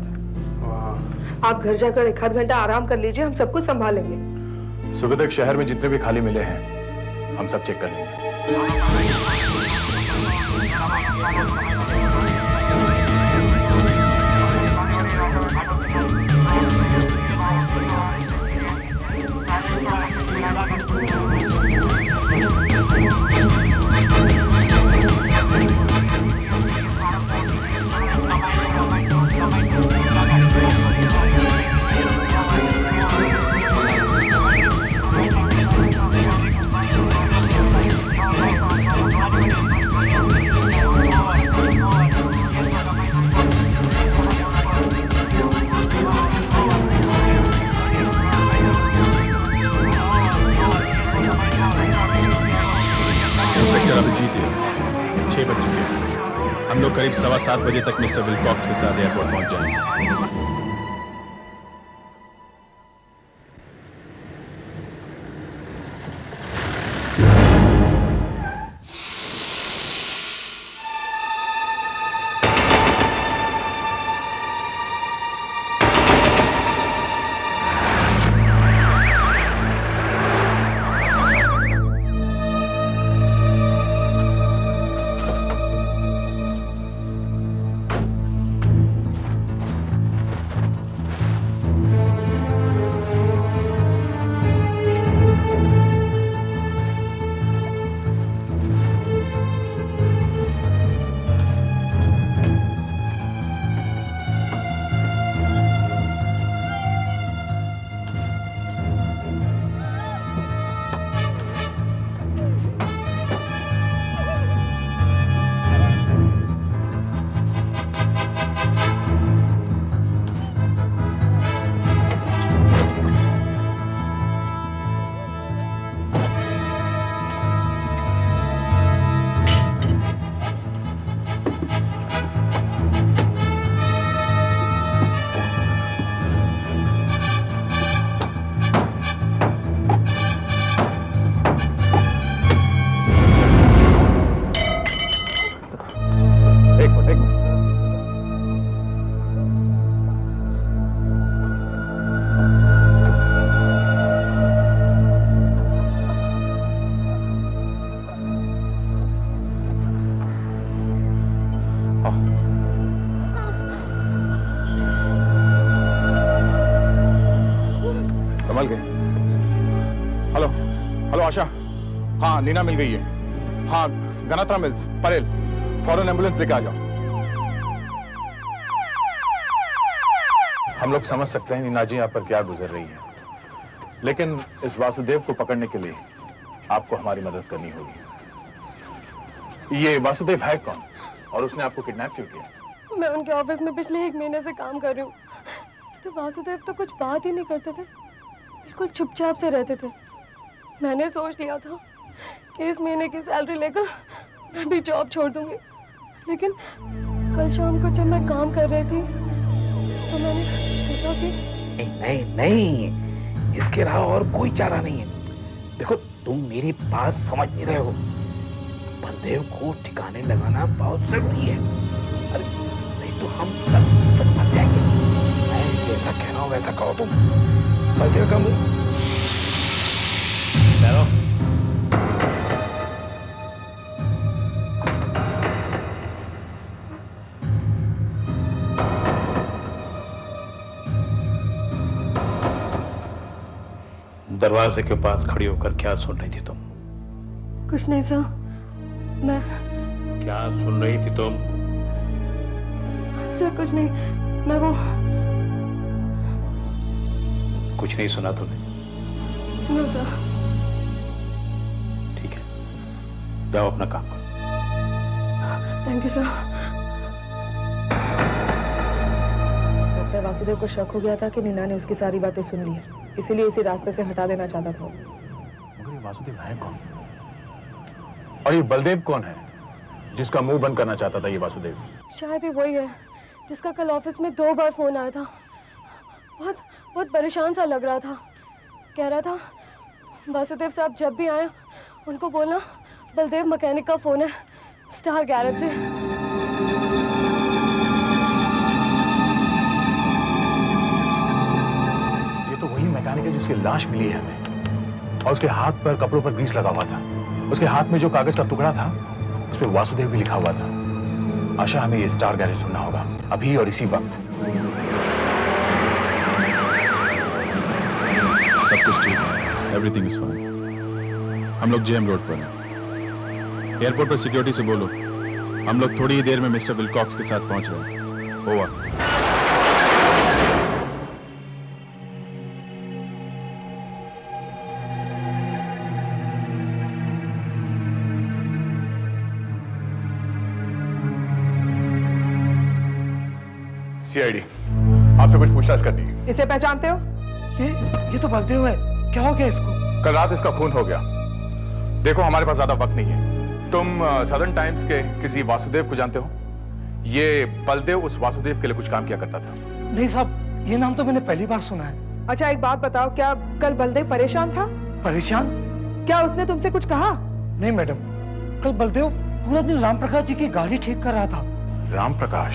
[SPEAKER 4] आप घर जाकर 1 आध घंटा आराम कर लीजिए, हम सब कुछ संभालेंगे।
[SPEAKER 6] सुबह तक शहर में जितने भी खाली मिले हैं हम सब चेक कर लेंगे।
[SPEAKER 5] अभिजीत है, 6 बज चुके हैं। हम लोग करीब 7:15 बजे तक मिस्टर विलकॉक्स के साथ एयरपोर्ट पहुंच जाएंगे।
[SPEAKER 6] संभल गए। हेलो हेलो आशा, हाँ नीना मिल गई है। हाँ गनात्रा मिल्स परेल, फौरन एम्बुलेंस लेके आ जाओ। हम लोग समझ सकते हैं नीना जी यहाँ पर क्या गुजर रही है, लेकिन इस वासुदेव को पकड़ने के लिए आपको हमारी मदद करनी होगी। ये वासुदेव है कौन और उसने आपको किडनैप क्यों किया?
[SPEAKER 8] मैं उनके ऑफिस में पिछले 1 महीने से काम कर रही हूँ। मिस्टर वासुदेव तो कुछ बात ही नहीं करते थे, बिल्कुल चुपचाप से रहते थे। मैंने सोच लिया था कि इस महीने की सैलरी लेकर मैं भी जॉब छोड़ दूंगी, लेकिन कल शाम को जब मैं काम कर रही थी तो मैंने सोचा कि
[SPEAKER 2] नहीं नहीं, इसके अलावा और कोई चारा नहीं है। देखो तुम मेरी बात समझ नहीं रहे हो, बलदेव को ठिकाने लगाना बहुत जरूरी है, अरे नहीं तो हम सब मर जाएंगे। मैं जैसा कह रहा हूँ वैसा कहो तुम। बलदेव का मुंह
[SPEAKER 11] दरवाजे के पास खड़ी होकर क्या सुन रही थी तुम?
[SPEAKER 8] कुछ नहीं सर, मैं
[SPEAKER 11] क्या सुन रही थी तुम?
[SPEAKER 8] सर कुछ नहीं, मैं वो
[SPEAKER 11] कुछ नहीं सुना तूने?
[SPEAKER 8] No sir.
[SPEAKER 11] ठीक है, जाओ अपना काम करो।
[SPEAKER 8] Thank you sir.
[SPEAKER 4] लगता है वासुदेव को शक हो गया था कि नीना ने उसकी सारी बातें सुन ली, इसीलिए उसे रास्ते से हटा देना चाहता था।
[SPEAKER 6] मगर ये वासुदेव है कौन? और ये बलदेव कौन है जिसका मुंह बंद करना चाहता था ये वासुदेव?
[SPEAKER 8] शायद ही वही है जिसका कल ऑफिस में 2 बार फोन आया था। बहुत बहुत परेशान सा लग रहा था। कह रहा था वासुदेव साहब जब भी आए उनको बोलना बलदेव मैकेनिक का फोन है स्टार गैरेज से।
[SPEAKER 6] ये तो वही मैकेनिक है जिसकी लाश मिली है हमें, और उसके हाथ पर कपड़ों पर ग्रीस लगा हुआ था। उसके हाथ में जो कागज का टुकड़ा था उस पर वासुदेव भी लिखा हुआ था। आशा, हमें ये स्टार गैरेज ढूंढना होगा अभी और इसी वक्त।
[SPEAKER 5] सब कुछ ठीक है, एवरीथिंग इज फाइन। हम लोग जेएम रोड पर हैं। एयरपोर्ट पर सिक्योरिटी से बोलो हम लोग थोड़ी ही देर में मिस्टर विलकॉक्स के साथ पहुंच रहे हैं। ओवर।
[SPEAKER 6] सीआईडी आपसे कुछ पूछताछ करनी है।
[SPEAKER 4] इसे पहचानते हो?
[SPEAKER 1] ये तो बलदेव है। क्या हो गया इसको?
[SPEAKER 6] कल रात इसका खून हो गया। देखो हमारे पास ज्यादा वक्त नहीं है। तुम सदर्न टाइम्स के किसी वासुदेव को जानते हो? ये बलदेव उस वासुदेव के लिए कुछ काम किया करता था।
[SPEAKER 1] नहीं साहब, ये नाम तो मैंने पहली बार सुना है।
[SPEAKER 4] अच्छा एक बात बताओ, क्या कल बलदेव परेशान था?
[SPEAKER 1] परेशान?
[SPEAKER 4] क्या उसने तुमसे कुछ कहा?
[SPEAKER 1] नहीं मैडम, कल बलदेव पूरा दिन राम प्रकाश जी की गाड़ी ठीक कर रहा था।
[SPEAKER 6] राम प्रकाश?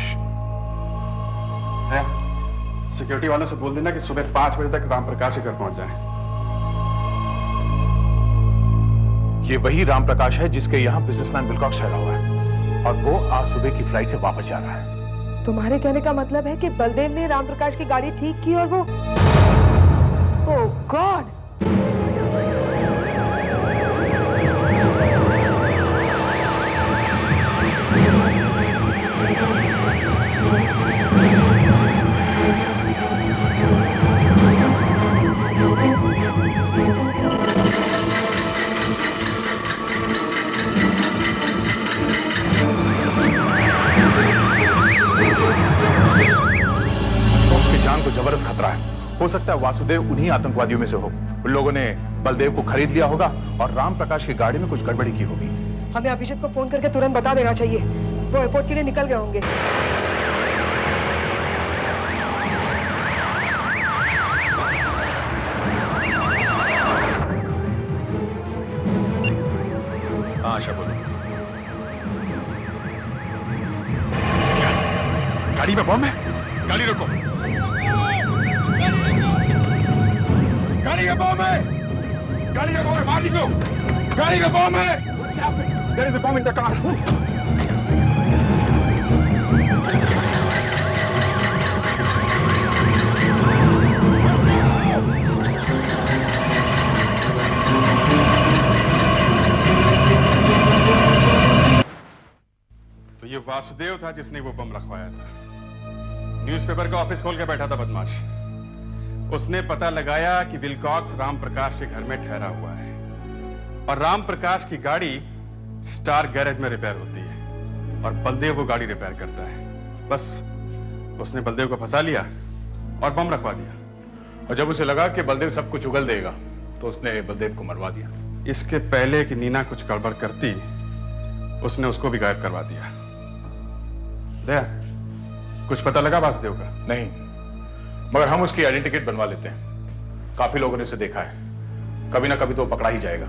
[SPEAKER 9] सिक्योरिटी वालों से बोल देना कि सुबह 5 बजे तक राम प्रकाश के घर पहुंच जाएं।
[SPEAKER 6] ये वही राम प्रकाश है जिसके यहाँ बिजनेसमैन विलकॉक्स ठहरा हुआ है, और वो आज सुबह की फ्लाइट से वापस जा रहा है।
[SPEAKER 4] तुम्हारे कहने का मतलब है कि बलदेव ने राम प्रकाश की गाड़ी ठीक की और वो ओह गॉड!
[SPEAKER 6] जबरदस्त खतरा है। हो सकता है वासुदेव उन्हीं आतंकवादियों में से हो। उन लोगों ने बलदेव को खरीद लिया होगा और राम प्रकाश की गाड़ी में कुछ गड़बड़ी की होगी।
[SPEAKER 4] हमें अभिजीत को फोन करके तुरंत बता देना चाहिए। वो एयरपोर्ट के लिए निकल गए होंगे।
[SPEAKER 5] हाँ आशा बोलो। क्या गाड़ी में बम है? गाड़ी रोको। गाड़ी का बम है! गाड़ी का बम है! बाहर निकलो! गाड़ी का बम है! There is a bomb in the car.
[SPEAKER 9] तो ये वासुदेव था जिसने वो बम रखवाया था। न्यूज़पेपर का ऑफिस खोल के बैठा था बदमाश। उसने पता लगाया कि विलकॉक्स राम प्रकाश के घर में ठहरा हुआ है और राम प्रकाश की गाड़ी स्टार गैरेज में रिपेयर होती है और बलदेव वो गाड़ी रिपेयर करता है। बस उसने बलदेव को फंसा लिया और बम रखवा दिया।
[SPEAKER 6] और जब उसे लगा कि बलदेव सब कुछ उगल देगा तो उसने बलदेव को मरवा दिया।
[SPEAKER 9] इसके पहले कि नीना कुछ गड़बड़ करती, उसने उसको भी गायब करवा दिया। दया, कुछ पता लगा वासुदेव का?
[SPEAKER 6] नहीं, मगर हम उसकी आइडेंटिटी बनवा लेते हैं। काफी लोगों ने उसे देखा है। कभी ना कभी तो पकड़ा ही जाएगा।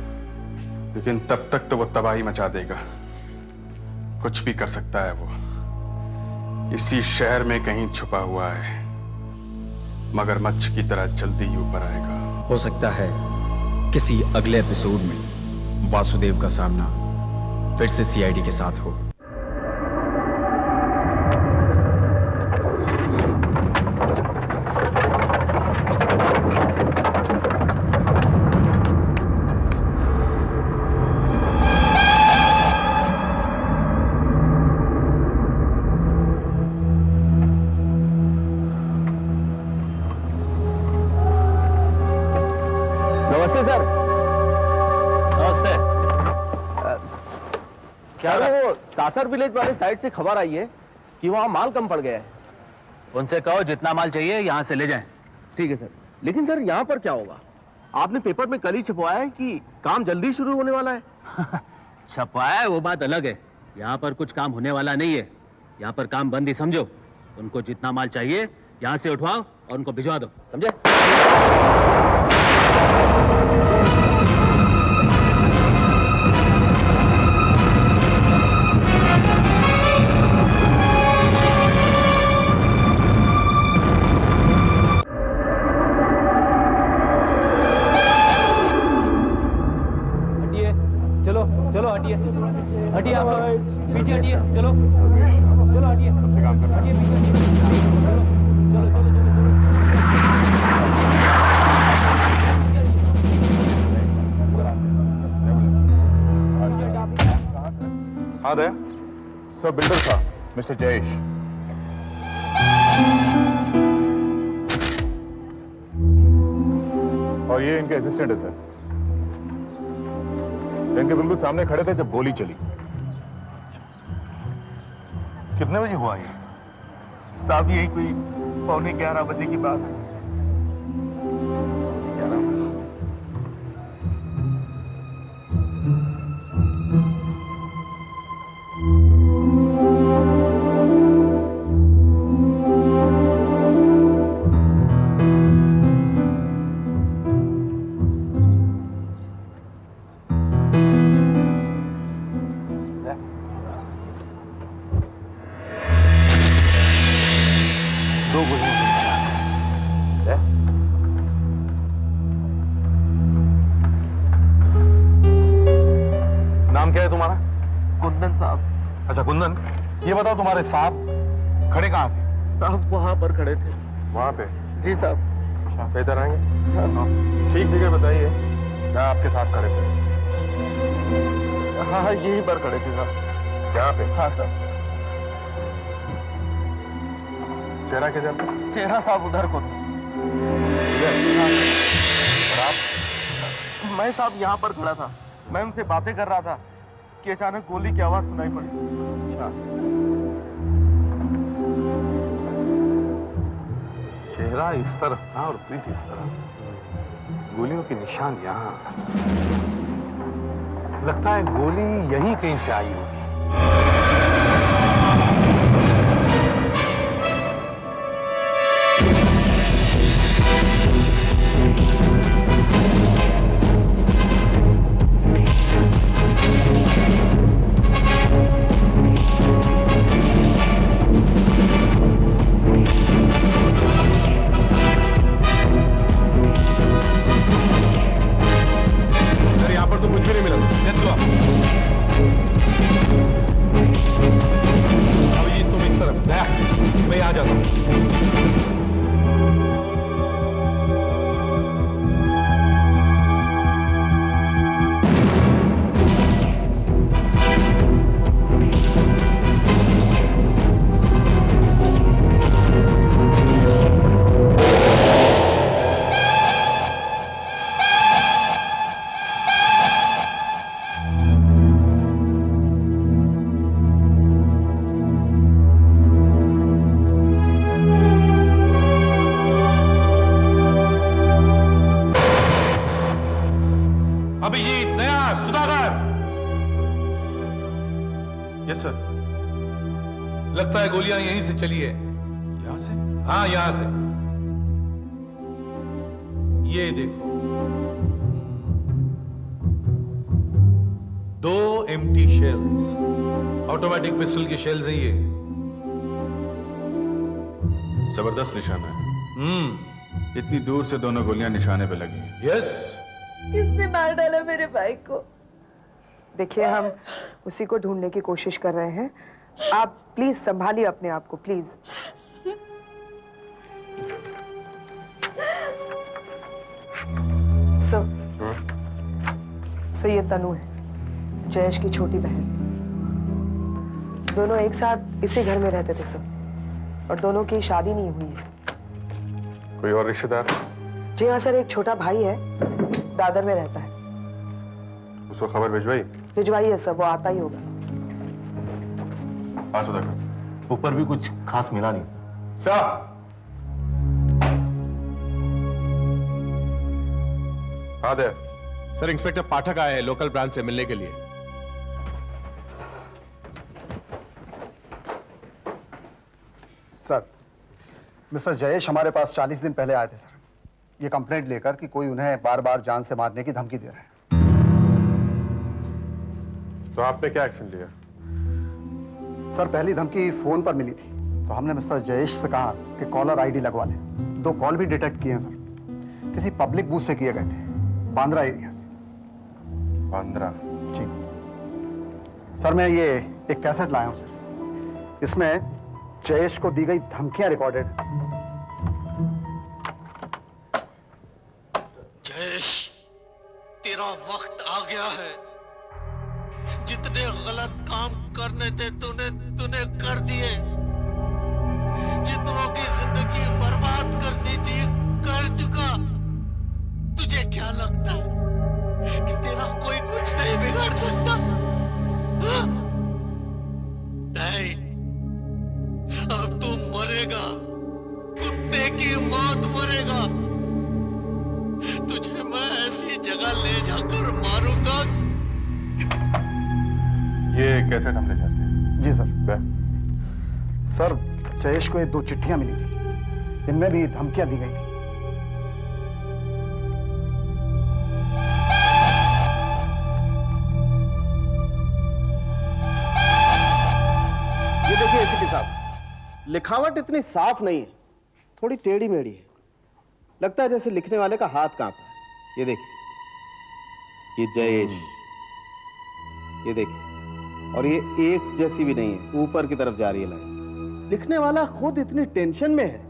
[SPEAKER 9] लेकिन तब तक तो वो तबाही मचा देगा। कुछ भी कर सकता है वो। इसी शहर में कहीं छुपा हुआ है, मगरमच्छ की तरह जल्दी ही ऊपर आएगा।
[SPEAKER 14] हो सकता है किसी अगले एपिसोड में वासुदेव का सामना फिर से सीआईडी के साथ हो।
[SPEAKER 2] सासर विलेज वाले साइड से खबर आई है कि वहाँ माल कम पड़ गया है।
[SPEAKER 7] उनसे कहो जितना माल चाहिए यहाँ से ले जाएं।
[SPEAKER 2] ठीक है सर, लेकिन सर यहाँ पर क्या होगा? आपने पेपर में कल ही छपवाया है कि काम जल्दी शुरू होने वाला है।
[SPEAKER 7] छपवाया है वो बात अलग है, यहाँ पर कुछ काम होने वाला नहीं है। यहाँ पर काम बंद ही समझो। उनको जितना माल चाहिए यहाँ से उठवाओ और उनको भिजवा दो, समझे?
[SPEAKER 3] चलो चलो हटिए, हटिए आप लोग पीछे हटिए, चलो चलो हटिए, हटिए पीछे, चलो चलो चलो
[SPEAKER 6] हाँ दया, सर बिल्डर साहब मिस्टर जयेश। और ये इनके असिस्टेंट है सर। इनके बिल्कुल सामने खड़े थे जब गोली चली।
[SPEAKER 2] कितने बजे हुआ ये? साहब यही कोई 11:15 बजे की बात है।
[SPEAKER 6] नाम क्या है तुम्हारा?
[SPEAKER 2] कुंदन साहब।
[SPEAKER 6] अच्छा कुंदन, ये बताओ तुम्हारे साहब खड़े कहाँ थे?
[SPEAKER 2] साहब वहां पर खड़े थे।
[SPEAKER 6] वहां पे?
[SPEAKER 2] जी साहब।
[SPEAKER 6] अच्छा, बेहतर आएंगे? हाँ। ठीक जगह बताइए जहाँ आपके साथ खड़े थे।
[SPEAKER 2] हाँ यहीं पर खड़े थे साहब।
[SPEAKER 6] यहाँ पे?
[SPEAKER 2] हाँ साहब।
[SPEAKER 6] चेहरा किधर था?
[SPEAKER 2] चेहरा साहब उधर को था।
[SPEAKER 6] और आप?
[SPEAKER 2] मैं साहब यहाँ पर खड़ा था, मैं उनसे बातें कर रहा था कि अचानक गोली की आवाज सुनाई पड़ी।
[SPEAKER 6] अच्छा, चेहरा इस तरफ था और पीठ इस तरफ, गोलियों के निशान यहाँ। लगता है गोली यहीं कहीं से आई होगी।
[SPEAKER 5] अभिजीत, दया, सुधाकर।
[SPEAKER 6] Yes sir.
[SPEAKER 5] लगता है गोलियां यहीं से चली है।
[SPEAKER 6] यहाँ से?
[SPEAKER 5] हाँ यहाँ से। ये देखो, 2 एम्प्टी शेल्स, ऑटोमेटिक पिस्टल के शेल्स हैं ये।
[SPEAKER 6] जबरदस्त निशाना है। इतनी दूर से दोनों गोलियां निशाने पे लगी।
[SPEAKER 5] यस।
[SPEAKER 10] किसने मार डाला मेरे भाई को?
[SPEAKER 4] देखिए, हम उसी को ढूंढने की कोशिश कर रहे हैं। आप प्लीज संभालिए अपने आप को, प्लीज। सो ये तनु है, जयेश की छोटी बहन। दोनों एक साथ इसी घर में रहते थे सर, और दोनों की शादी नहीं हुई है।
[SPEAKER 6] कोई और रिश्तेदार?
[SPEAKER 4] जी हाँ सर, एक छोटा भाई है, दादर में रहता है।
[SPEAKER 6] उसको खबर भिजवाई?
[SPEAKER 4] भिजवाई है सर, वो आता ही होगा।
[SPEAKER 9] हाँ सुधाकर।
[SPEAKER 7] ऊपर भी कुछ खास मिला नहीं
[SPEAKER 9] सर हाँ देव।
[SPEAKER 6] सर इंस्पेक्टर पाठक आए हैं लोकल ब्रांच से मिलने के लिए।
[SPEAKER 15] सर, मिस्टर जयेश हमारे पास 40 दिन पहले आए थे सर, ये कंप्लेंट लेकर कि कोई उन्हें बार बार जान से मारने की धमकी दे रहा है।
[SPEAKER 9] तो आपने क्या एक्शन लिया?
[SPEAKER 15] सर, पहली धमकी फोन पर मिली थी, तो हमने मिस्टर जयेश से कहा कि कॉलर आईडी लगवा लें। 2 कॉल भी डिटेक्ट किए हैं सर, किसी पब्लिक बूथ से किए गए थे, बांद्रा एरिया से।
[SPEAKER 9] बांद्रा?
[SPEAKER 15] जी सर, मैं ये एक कैसेट लाया हूं सर, इसमें जयेश को दी गई धमकियां रिकॉर्डेड।
[SPEAKER 16] जयेश, तेरा वक्त आ गया है। जितने गलत काम करने थे तूने कर दिए। जितनों की जिंदगी बर्बाद करनी थी कर चुका। तुझे क्या लगता है कि तेरा कोई कुछ नहीं बिगाड़ सकता? हाँ? नहीं, अब तू मरेगा, कुत्ते की मौत मरेगा। तुझे मैं ऐसी जगह ले जाकर मारूंगा।
[SPEAKER 9] ये कैसेट हम ले जाते हैं।
[SPEAKER 15] जी सर। सर, जयेश को ये 2 चिट्ठियां मिली थी, इनमें भी धमकियां दी गई थी।
[SPEAKER 2] ये देखिए एसीपी साहब, लिखावट इतनी साफ नहीं है, थोड़ी टेढ़ी मेढ़ी है। लगता है जैसे लिखने वाले का हाथ कांप रहा है। ये देखिए, ये जयेश, ये देखिए, और ये एक जैसी भी नहीं है, ऊपर की तरफ जा रही है लाइन। लिखने वाला खुद इतनी टेंशन में है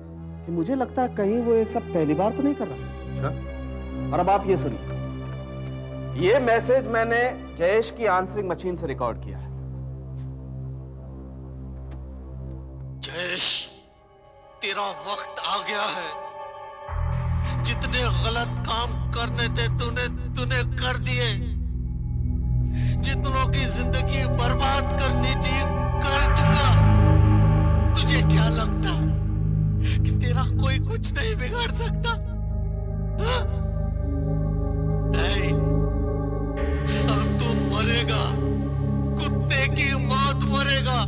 [SPEAKER 2] कि मुझे लगता है कहीं वो ये सब पहली बार तो नहीं कर रहा। अच्छा। और अब आप ये सुनिए, ये मैसेज मैंने जयेश की आंसरिंग मशीन से रिकॉर्ड किया है।
[SPEAKER 16] जयेश, तेरा वक्त आ गया है। जितने गलत काम करने थे तूने कर दिए। जितनों की जिंदगी बर्बाद करनी थी कर चुका। तुझे क्या लगता है कि तेरा कोई कुछ नहीं बिगाड़ सकता? हाँ? नहीं, अब तू मरेगा, कुत्ते की मौत मरेगा।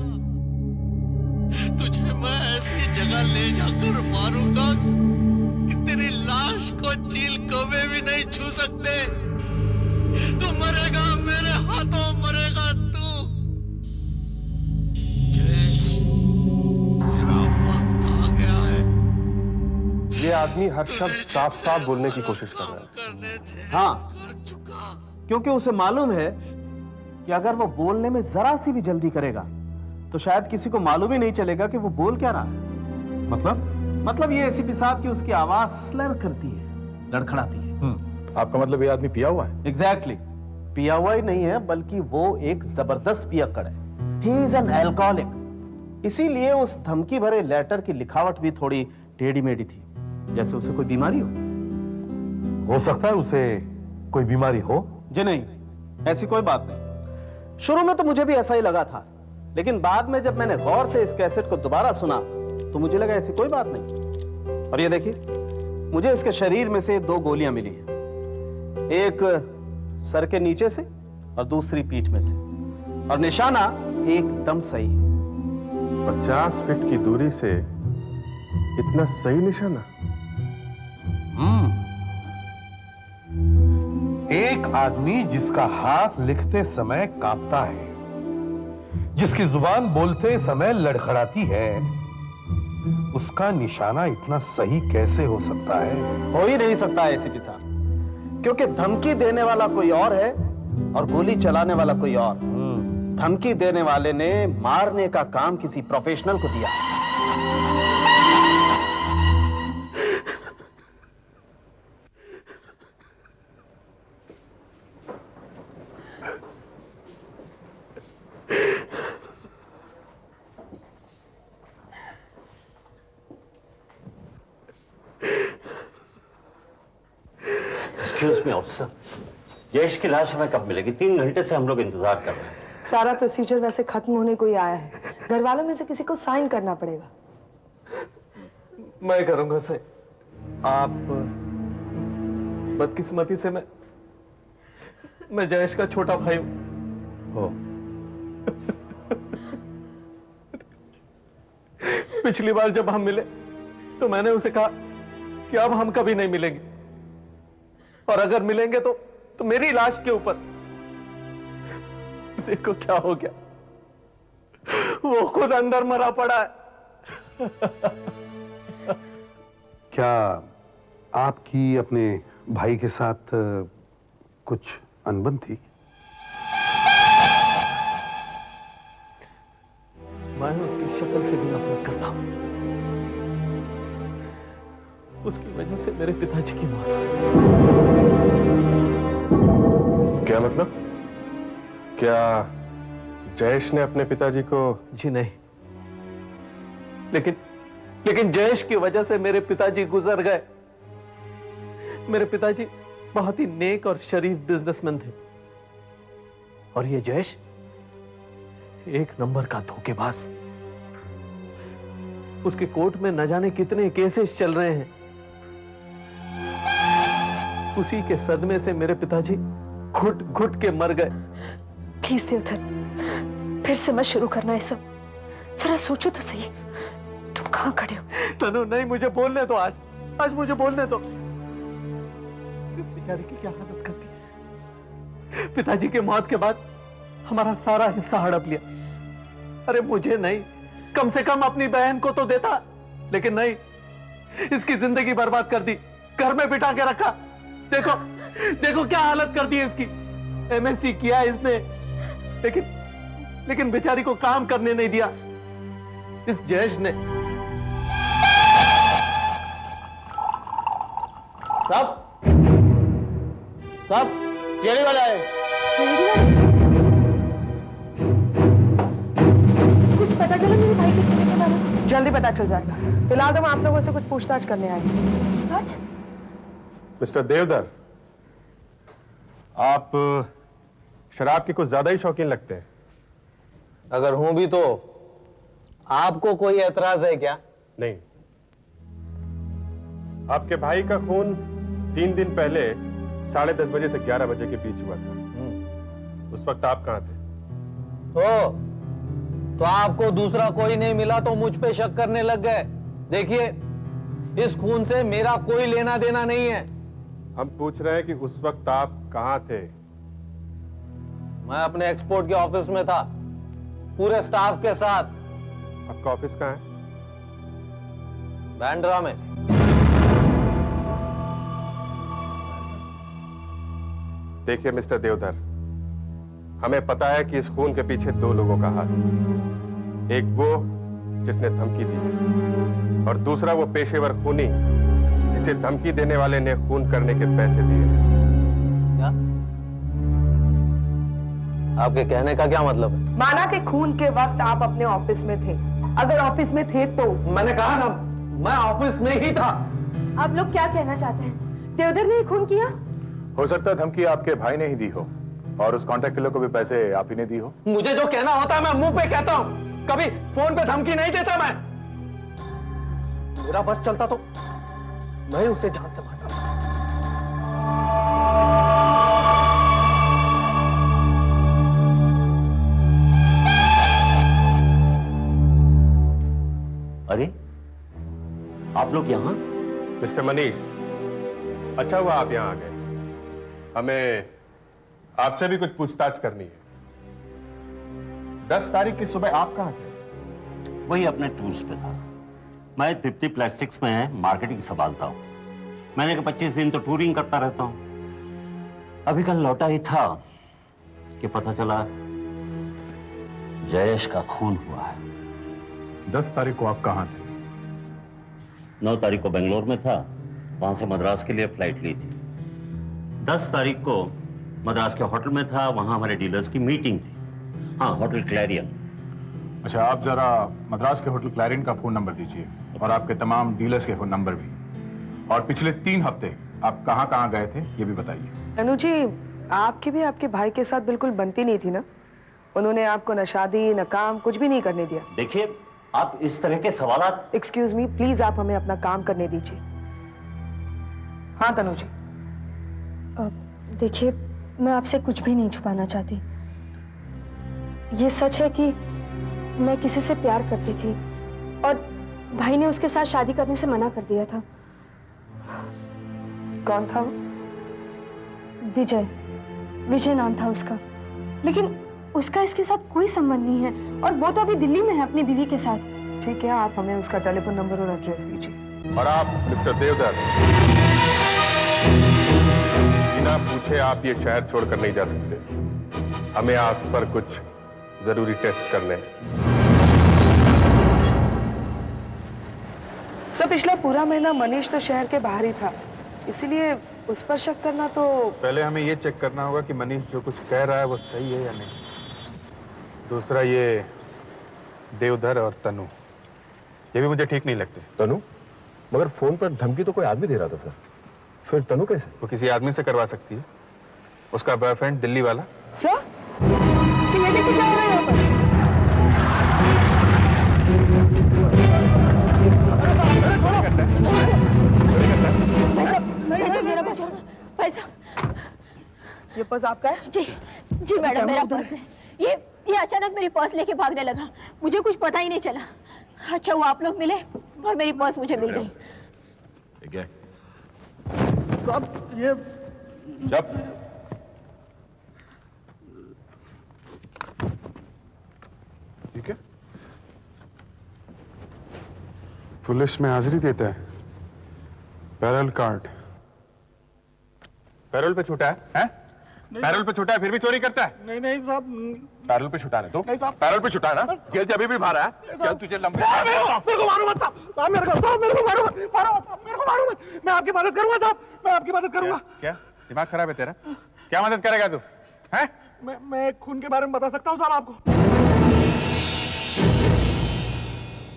[SPEAKER 16] तुझे मैं ऐसी जगह ले जाकर मारूंगा कि तेरी लाश को चील कौवे भी नहीं छू सकते। तू मरेगा, मेरे हाथों मरेगा तू। जयेश, तेरा वक्त आ गया है।
[SPEAKER 9] ये आदमी हर शब्द साफ साफ बोलने की कोशिश कर रहा है।
[SPEAKER 2] हाँ, क्योंकि उसे मालूम है कि अगर वो बोलने में जरा सी भी जल्दी करेगा तो शायद किसी को मालूम ही नहीं चलेगा कि वो बोल क्या रहा है। मतलब ये एसीपी साहब की उसकी आवाज स्लर करती है, लड़खड़ाती है।
[SPEAKER 6] आपका मतलब ये आदमी पिया हुआ है?
[SPEAKER 2] एग्जैक्टली, पिया हुआ ही नहीं है, बल्कि वो एक जबरदस्त पियक्कड़ है। He is an alcoholic. इसीलिए उस धमकी भरे लेटर की लिखावट भी थोड़ी टेढ़ी मेढ़ी थी, जैसे उसे कोई बीमारी हो
[SPEAKER 6] सकता है उसे कोई बीमारी हो।
[SPEAKER 2] जी नहीं, ऐसी कोई बात नहीं। शुरू में तो मुझे भी ऐसा ही लगा था, लेकिन बाद में जब मैंने गौर से इस कैसेट को दोबारा सुना तो मुझे लगा ऐसी कोई बात नहीं। और ये देखिए, मुझे इसके शरीर में से 2 गोलियां मिली हैं, एक सर के नीचे से और दूसरी पीठ में से, और निशाना एकदम सही है।
[SPEAKER 9] 50 फीट की दूरी से इतना सही निशाना?
[SPEAKER 17] एक आदमी जिसका हाथ लिखते समय कांपता है, जिसकी जुबान बोलते समय लड़खड़ाती है, उसका निशाना इतना सही कैसे हो सकता है?
[SPEAKER 2] हो ही नहीं सकता है एसीपी साहब, क्योंकि धमकी देने वाला कोई और है और गोली चलाने वाला कोई और। धमकी देने वाले ने मारने का काम किसी प्रोफेशनल को दिया।
[SPEAKER 7] एक्सक्यूज मी ऑफिसर, जयेश की लाश हमें कब मिलेगी? 3 घंटे से हम लोग इंतजार कर रहे हैं।
[SPEAKER 4] सारा प्रोसीजर वैसे खत्म होने को ही आया है, घर वालों में से किसी को साइन करना पड़ेगा।
[SPEAKER 18] मैं करूंगा सही। आप बदकिस्मती से मैं जयेश का छोटा भाई हूं। पिछली बार जब हम मिले तो मैंने उसे कहा कि अब हम कभी नहीं मिलेंगे, और अगर मिलेंगे तो मेरी लाश के ऊपर। देखो क्या हो गया, वो खुद अंदर मरा पड़ा है।
[SPEAKER 17] क्या आपकी अपने भाई के साथ कुछ अनबन थी?
[SPEAKER 18] मैं उसकी शक्ल से भी नफरत करता हूं। उसकी वजह से मेरे पिताजी की मौत हुई।
[SPEAKER 9] क्या मतलब? क्या जयेश ने अपने पिताजी को?
[SPEAKER 18] जी नहीं, लेकिन जयेश की वजह से मेरे पिताजी गुजर गए। मेरे पिताजी बहुत ही नेक और शरीफ बिजनेसमैन थे, और ये जयेश एक नंबर का धोखेबाज। उसके कोर्ट में न जाने कितने केसेस चल रहे हैं। उसी के सदमे से मेरे पिताजी घुट घुट के मर गए।
[SPEAKER 10] प्लीज देवधर, फिर से मत शुरू करना ये सब। जरा सोचो तो सही, तुम कहां खड़े हो?
[SPEAKER 18] तनु नहीं, मुझे बोलने दो। आज मुझे बोलने दो। इस बेचारी की क्या हालत कर दी। पिताजी के मौत के बाद हमारा सारा हिस्सा हड़प लिया। अरे मुझे नहीं, कम से कम अपनी बहन को तो देता, लेकिन नहीं, इसकी जिंदगी बर्बाद कर दी, घर में बिठा के रखा। देखो क्या हालत कर दी इसकी। एमएससी किया इसने, लेकिन बेचारी को काम करने नहीं दिया इस जयेश ने।
[SPEAKER 2] सब सीआईडी वाला है।
[SPEAKER 4] कुछ पता चला मेरे भाई के होने के बारे में? जल्दी पता चल जाएगा। फिलहाल तो हम आप लोगों से कुछ पूछताछ करने आए हैं। पूछताछ?
[SPEAKER 9] मिस्टर देवधर, आप शराब के कुछ ज्यादा ही शौकीन लगते हैं।
[SPEAKER 18] अगर हूं भी तो आपको कोई एतराज है क्या?
[SPEAKER 9] नहीं। आपके भाई का खून 3 दिन पहले 10:30 बजे से 11 बजे के बीच हुआ था। उस वक्त आप कहां थे?
[SPEAKER 18] तो आपको दूसरा कोई नहीं मिला तो मुझ पे शक करने लग गए। देखिए, इस खून से मेरा कोई लेना देना नहीं है।
[SPEAKER 9] हम पूछ रहे हैं कि उस वक्त आप कहां थे?
[SPEAKER 18] मैं अपने एक्सपोर्ट के ऑफिस में था, पूरे स्टाफ के साथ।
[SPEAKER 9] आपका ऑफिस कहां है?
[SPEAKER 18] बैंड्रा में।
[SPEAKER 9] देखिए मिस्टर देवधर, हमें पता है कि इस खून के पीछे 2 लोगों का हाथ है। एक वो जिसने धमकी दी, और दूसरा वो पेशेवर खूनी जिसे धमकी देने वाले ने खून करने के पैसे दिए।
[SPEAKER 18] क्या? आपके कहने का क्या मतलब है?
[SPEAKER 4] माना कि खून के वक्त आप अपने ऑफिस में थे। अगर ऑफिस में थे तो?
[SPEAKER 18] मैंने कहा ना, मैं ऑफिस में ही था।
[SPEAKER 12] आप लोग क्या कहना चाहते हैं? देवधर ने खून किया?
[SPEAKER 6] हो सकता है धमकी आपके भाई ने ही दी हो, और उस कॉन्ट्रैक्ट किलर को भी पैसे आप ही ने दी हो।
[SPEAKER 18] मुझे जो कहना होता है मैं मुंह पे कहता हूं, कभी फोन पे धमकी नहीं देता मैं। मेरा बस चलता तो मैं उसे जान से मारता।
[SPEAKER 7] अरे आप लोग यहाँ?
[SPEAKER 9] मिस्टर मनीष, अच्छा हुआ आप यहाँ आ गए। हमें आपसे भी कुछ पूछताछ करनी है। 10 तारीख की सुबह आप कहाँ थे?
[SPEAKER 7] वही अपने टूर्स पे था। मैं तृप्ति प्लास्टिक्स में मार्केटिंग संभालता हूँ। मैंने कहा 25 दिन तो टूरिंग करता रहता हूँ। अभी कल लौटा ही था कि पता चला जयेश का खून हुआ है।
[SPEAKER 6] 10 तारीख को आप कहाँ थे?
[SPEAKER 7] 9 तारीख को बेंगलोर में था, वहां से मद्रास के लिए फ्लाइट ली थी। 10 तारीख को मद्रास के होटल में था, वहां हमारे डीलर्स की मीटिंग थी। हाँ, होटल क्लैरियन।
[SPEAKER 6] अच्छा, आप जरा मद्रास के होटल क्लैरियन का फोन नंबर दीजिए, और आपके तमाम डीलर्स के फोन नंबर भी, और पिछले 3 हफ्ते आप कहाँ कहाँ गए थे ये भी बताइए।
[SPEAKER 4] तनु जी, आपकी भी आपके भाई के साथ बिल्कुल बनती नहीं थी ना? उन्होंने आपको न शादी न काम कुछ भी नहीं करने दिया।
[SPEAKER 7] देखिए, आप इस तरह के सवालात।
[SPEAKER 4] एक्सक्यूज मी, प्लीज आप हमें अपना काम करने दीजिए। हाँ तनु जी।
[SPEAKER 12] देखिए, मैं आपसे कुछ भी नहीं छुपाना चाहती। ये सच है कि मैं किसी से प्यार करती थी और भाई ने उसके साथ शादी करने से मना कर दिया था।
[SPEAKER 4] कौन था वो?
[SPEAKER 12] विजय। विजय नाम था उसका, लेकिन उसका इसके साथ कोई संबंध नहीं है और वो तो अभी दिल्ली में है अपनी बीवी के साथ।
[SPEAKER 4] ठीक है, आप हमें उसका टेलीफोन नंबर और एड्रेस दीजिए।
[SPEAKER 6] और आप मिस्टर देवधर, बिना पूछे आप ये शहर छोड़कर नहीं जा सकते। हमें आप पर कुछ जरूरी टेस्ट करने हैं।
[SPEAKER 4] सर, पिछला पूरा महीना मनीष तो शहर के बाहर ही था, इसीलिए उस पर शक करना तो।
[SPEAKER 9] पहले हमें ये चेक करना होगा कि मनीष जो कुछ कह रहा है वो सही है या नहीं। दूसरा, ये देवधर और तनु, ये भी मुझे ठीक नहीं लगते।
[SPEAKER 19] तनु? मगर फोन पर धमकी तो कोई आदमी दे रहा था सर। फिर तनु कैसे?
[SPEAKER 9] वो किसी आदमी से करवा सकती है, उसका बॉयफ्रेंड दिल्ली वाला।
[SPEAKER 4] सर, ये देखिए क्या हो रहा है यहाँ पर।
[SPEAKER 10] पैसा
[SPEAKER 4] ये पर्स आपका है?
[SPEAKER 10] जी जी मैडम, मेरा पर्स है। ये अचानक मेरी पर्स लेके भागने लगा, मुझे कुछ पता ही नहीं चला। अच्छा वो आप लोग मिले और मेरी पर्स मुझे मिल गई।
[SPEAKER 13] साहब ये
[SPEAKER 6] जब
[SPEAKER 9] ठीक है, पुलिस में हाजिरी देता है। पैरोल कार्ड पैरोल पे छूटा है? पैरोल पे छूटा है फिर भी चोरी करता है?
[SPEAKER 13] नहीं साहब,
[SPEAKER 9] पैरोल पे छूटा है तो?
[SPEAKER 13] नहीं साहब,
[SPEAKER 9] पैरोल पे छूटा है ना? जेल से अभी भी बाहर है। चल तुझे लंबे
[SPEAKER 13] मेरे को मारो मत साहब, साहब मेरे को मारो मत, मेरे को मारो मत। मैं आपकी मदद करूंगा साहब, मैं आपकी मदद करूंगा।
[SPEAKER 9] क्या दिमाग खराब है तेरा? क्या मदद करेगा तू? हैं?
[SPEAKER 13] मैं खून के बारे में बता सकता हूँ साहब आपको।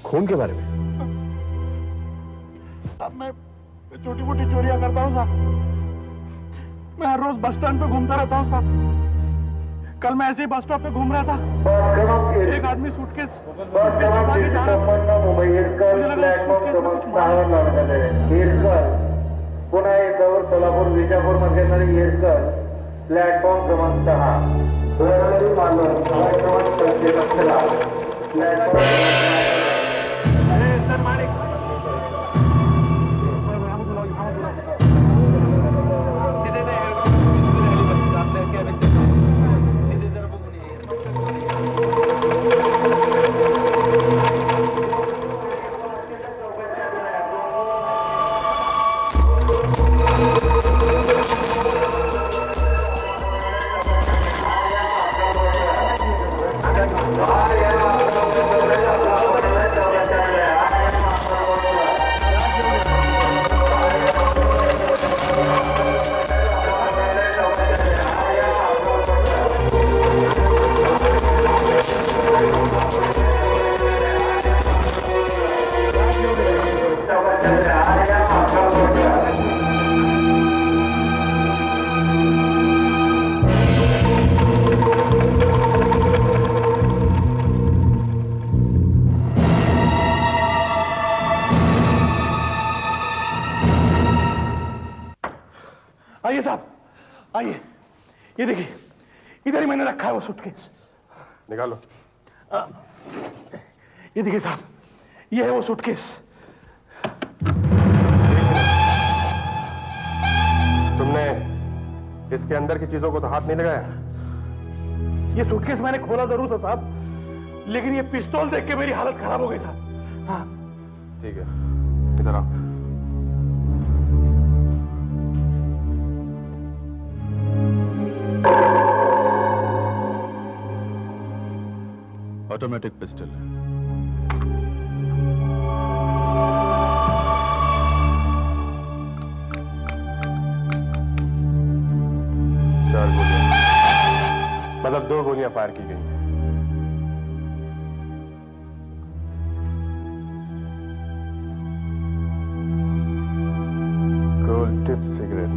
[SPEAKER 19] खून के बारे में?
[SPEAKER 13] साहब मैं छोटी मोटी चोरियां करता हूँ साहब। मैं हर रोज बस स्टैंड पे घूमता रहता हूँ साहब। कल मैं ऐसे ही बस स्टॉप पे घूम रहा था, एक आदमी सूटकेस छुपा के जा रहा था। मुझे लगा सूटकेस में कुछ माल है।
[SPEAKER 20] पुन्हा एकावर सोलापूर विजापूर मध्ये येरकर प्लॅटफॉर्म क्रमांक 6 दरवेळी मालवण क्रमांक 13 प्लॅटफॉर्म।
[SPEAKER 13] आइए साहब, आइए। ये देखिए, इधर ही मैंने रखा है वो सूटकेस।
[SPEAKER 9] निकालो।
[SPEAKER 13] ये देखिए साहब, ये है वो सूटकेस।
[SPEAKER 9] तुमने इसके अंदर की चीजों को तो हाथ नहीं लगाया?
[SPEAKER 13] ये सूटकेस मैंने खोला जरूर था साहब, लेकिन ये पिस्तौल देख के मेरी हालत खराब हो गई साहब। हाँ
[SPEAKER 9] ठीक है, इधर आओ।
[SPEAKER 14] ऑटोमेटिक पिस्टल है।
[SPEAKER 9] चार गोलियां, मतलब 2 गोलियां फायर की गई। Gold tip cigarette.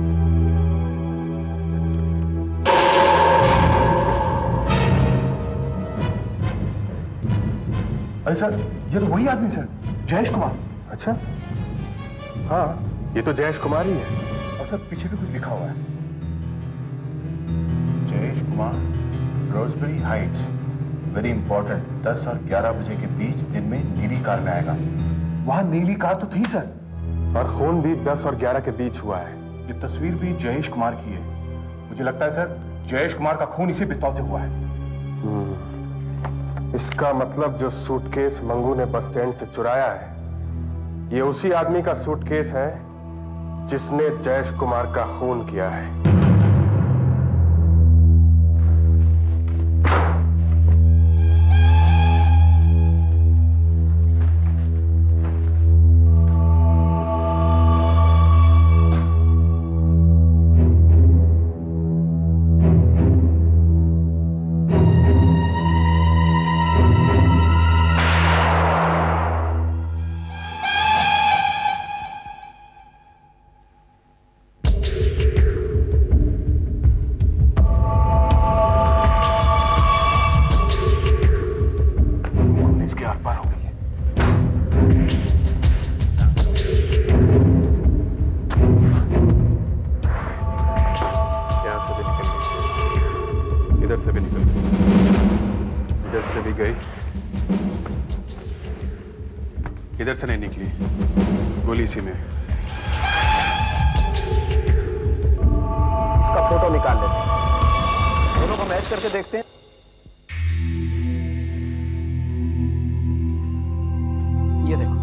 [SPEAKER 19] अरे सर, ये तो वही आदमी सर, जयेश कुमार। अच्छा, हाँ ये तो जयेश कुमार ही है। और सर पीछे भी कुछ लिखा हुआ है, Jayesh Kumar, Roseberry Heights, very important, 10 और 11 बजे के बीच दिन में नीली कार में आएगा। वहां नीली कार तो थी सर,
[SPEAKER 9] और खून भी 10 और 11 के बीच हुआ है।
[SPEAKER 19] ये तस्वीर भी जयेश कुमार की है। मुझे लगता है सर जयेश कुमार का खून इसी पिस्तौल से हुआ है।
[SPEAKER 9] इसका मतलब जो सूटकेस मंगू ने बस स्टैंड से चुराया है, ये उसी आदमी का सूटकेस है जिसने जयेश कुमार का खून किया है। इधर से नहीं निकली, गोली इसी में।
[SPEAKER 2] इसका फोटो निकाल लेते हैं, दोनों को मैच करके देखते हैं। ये देखो,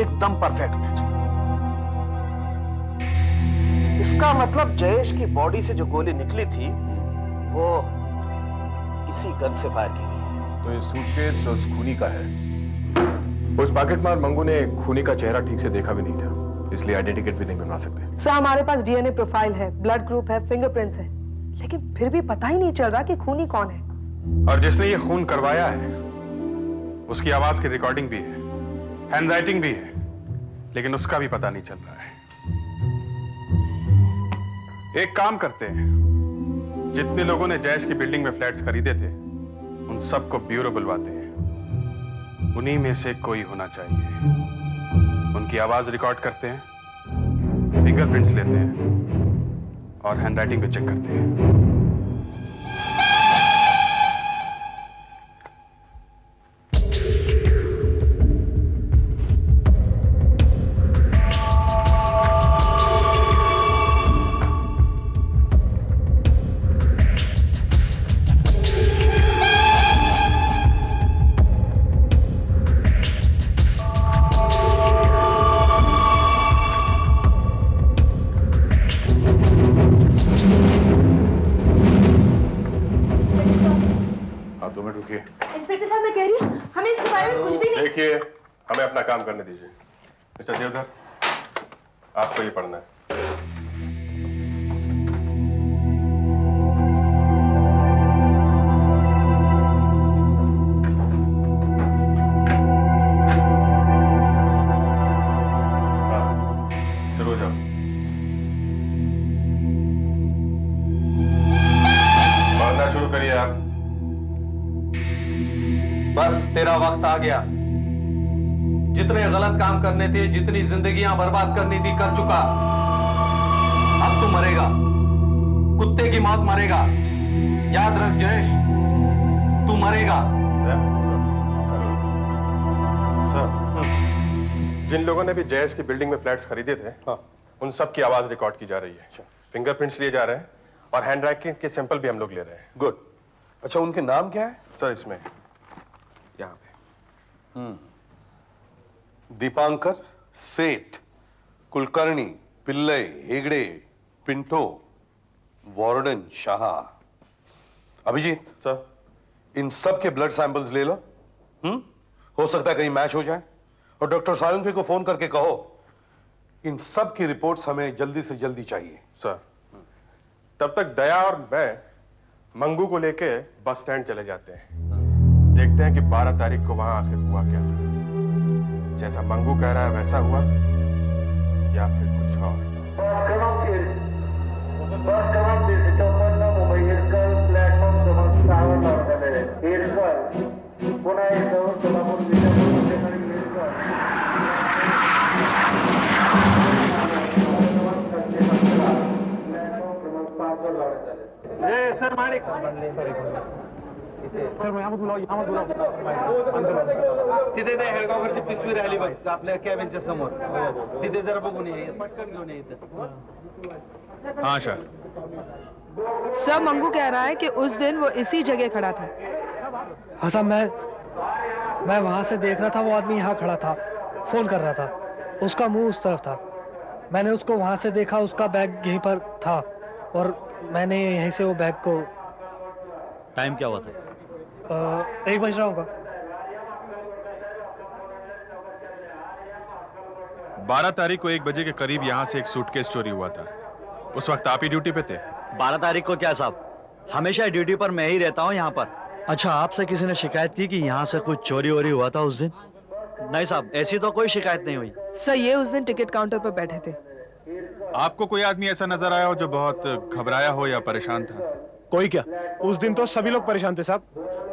[SPEAKER 2] एकदम परफेक्ट मैच। इसका मतलब जयेश की बॉडी से जो गोली निकली थी वो इसी गन से फायर की गई।
[SPEAKER 19] तो ये सूटकेस उस खूनी का है। उस पॉकेटमार मंगू ने खूनी का चेहरा ठीक से देखा भी नहीं था, इसलिए आइडेंटिफिकेट भी नहीं बनवा सकते।
[SPEAKER 4] सर हमारे पास डीएनए प्रोफाइल है, ब्लड ग्रुप है, फिंगरप्रिंट्स है, लेकिन फिर भी पता ही नहीं चल रहा कि खूनी कौन है।
[SPEAKER 9] और जिसने ये खून करवाया है उसकी आवाज की रिकॉर्डिंग भी है, हैंडराइटिंग भी है, लेकिन उसका भी पता नहीं चल रहा है। एक काम करते हैं, जितने लोगों ने जयेश की बिल्डिंग में फ्लैट्स खरीदे थे उन सबको ब्यूरो बुलवाते हैं, उन्हीं में से कोई होना चाहिए। उनकी आवाज रिकॉर्ड करते हैं, फिंगरप्रिंट्स लेते हैं और हैंडराइटिंग भी चेक करते हैं।
[SPEAKER 12] इंस्पेक्टर साहब मैं कह रही हूँ हमें इसके बारे में कुछ भी नहीं।
[SPEAKER 9] देखिए, हमें अपना काम करने दीजिए। मिस्टर देवधर, आपको ये पढ़ना है। हाँ, शुरू हो जाओ। पढ़ना शुरू करिए आप।
[SPEAKER 18] बस तेरा वक्त आ गया। जितने गलत काम करने थे, जितनी जिंदगियां बर्बाद करनी थी, कर चुका। अब तू मरेगा, कुत्ते की मौत मरेगा। याद रख जयेश, तू मरेगा।
[SPEAKER 9] सर, जिन लोगों ने भी जयेश की बिल्डिंग में फ्लैट्स खरीदे थे, उन सब की आवाज रिकॉर्ड की जा रही है, फिंगरप्रिंट्स लिए जा रहे हैं और हैंडराइटिंग के सैंपल भी हम लोग ले रहे हैं।
[SPEAKER 17] गुड। अच्छा, उनके नाम क्या है?
[SPEAKER 9] सर इसमें यहाँ पे
[SPEAKER 17] दीपांकर, सेठ, कुलकर्णी, पिल्लई, हेगड़े, पिंटो, वार्डन, शाह। अभिजीत
[SPEAKER 9] सर,
[SPEAKER 17] इन सब के ब्लड सैंपल्स ले लो। हो सकता है कहीं मैच हो जाए। और डॉक्टर सालुंके को फोन करके कहो इन सब की रिपोर्ट्स हमें जल्दी से जल्दी चाहिए।
[SPEAKER 9] सर, तब तक दया और मैं मंगू को लेके बस स्टैंड चले जाते हैं, देखते हैं कि 12 तारीख को वहां आखिर हुआ क्या था। जैसा मंगू कह रहा है वैसा हुआ या फिर कुछ और।
[SPEAKER 20] बस क्रमांक 354 मुंबई हिरकल प्लॅटफॉर्म क्रमांक 6 वर लॉन्च झालेले हिरकल पुणे इंदौर सोलापुर विजापूर मध्यंतरी रेलगाडी प्लॅटफॉर्म क्रमांक 5 वर लावण्यात आले.
[SPEAKER 18] सर माणिक सर यहाँ मत बुलाओ तिथे त्या हेळगावकरची पिशवी राहिली बघ आपल्या कॅबिनच्या समोर तिथे जरा बघून ये पटकन घेऊन ये इथं.
[SPEAKER 6] हाँ शाह,
[SPEAKER 4] सर मंगू कह रहा है कि उस दिन वो इसी जगह खड़ा था।
[SPEAKER 21] हाँ साहब, मैं वहां से देख रहा था, वो आदमी यहाँ खड़ा था, फोन कर रहा था, उसका मुंह उस तरफ था, मैंने उसको वहां से देखा, उसका बैग यहीं पर था और मैंने यहीं से वो बैग को।
[SPEAKER 7] टाइम क्या हुआ था?
[SPEAKER 21] 1 बज रहा होगा।
[SPEAKER 6] 12 तारीख को 1 बजे के करीब यहाँ से एक सूटकेस चोरी हुआ था। उस वक्त आप ही ड्यूटी पे थे?
[SPEAKER 22] 12 तारीख को क्या साहब, हमेशा ड्यूटी पर मैं ही रहता हूँ यहाँ पर। अच्छा, आपसे किसी ने शिकायत की कि यहाँ से कुछ चोरी वोरी हुआ था उस दिन? नहीं साहब, ऐसी तो कोई शिकायत नहीं हुई।
[SPEAKER 4] सर ये उस दिन टिकट काउंटर पर बैठे थे।
[SPEAKER 6] आपको कोई आदमी ऐसा नजर आया हो जो बहुत घबराया हो या परेशान था?
[SPEAKER 9] कोई क्या, उस दिन तो सभी लोग परेशान थे साहब।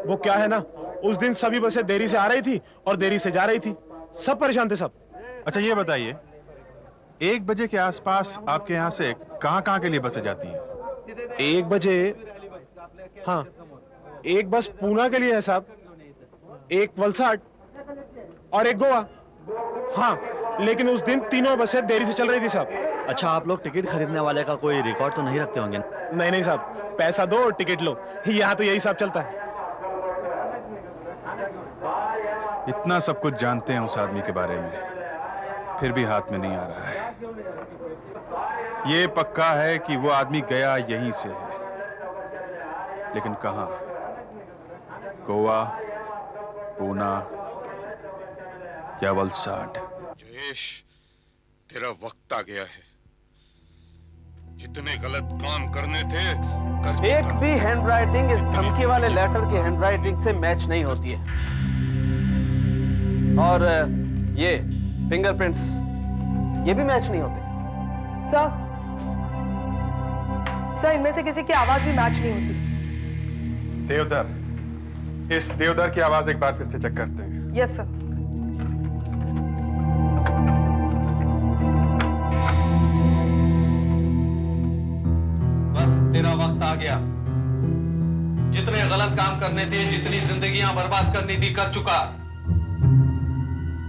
[SPEAKER 9] वो क्या है ना, उस दिन सभी बसें देरी से आ रही थी और देरी से जा रही थी, सब परेशान थे साहब।
[SPEAKER 6] अच्छा ये बताइए, 1 बजे के आसपास आपके यहाँ से कहाँ के लिए बसें जाती हैं?
[SPEAKER 9] 1 बजे, हाँ, एक बस पूना के लिए है साहब, एक वलसाड और एक गोवा। हाँ, लेकिन उस दिन तीनों बसें देरी से चल रही थी साहब।
[SPEAKER 22] अच्छा, आप लोग टिकट खरीदने वाले का कोई रिकॉर्ड तो नहीं रखते होंगे?
[SPEAKER 9] नहीं साहब, पैसा दो और टिकट लो, यहाँ तो यही सब चलता है।
[SPEAKER 6] इतना सब कुछ जानते हैं उस आदमी के बारे में, फिर भी हाथ में नहीं आ रहा है। ये पक्का है कि वो आदमी गया यहीं से है, लेकिन कहां? गोवा, पूना या वलसाड?
[SPEAKER 17] जयेश, तेरा वक्त आ गया है। जितने गलत काम करने थे कर
[SPEAKER 18] एक भी हैंडराइटिंग इस धमकी वाले लेटर की हैंडराइटिंग से मैच नहीं होती है। और ये फिंगरप्रिंट्स, ये भी मैच नहीं होते।
[SPEAKER 4] सर इनमें से किसी की आवाज भी मैच नहीं होती।
[SPEAKER 6] देवदार, इस देवदार की आवाज एक बार फिर से चेक करते हैं।
[SPEAKER 4] Yes sir.
[SPEAKER 18] बस तेरा वक्त आ गया। जितने गलत काम करने थे, जितनी जिंदगियां बर्बाद करनी थी, कर चुका।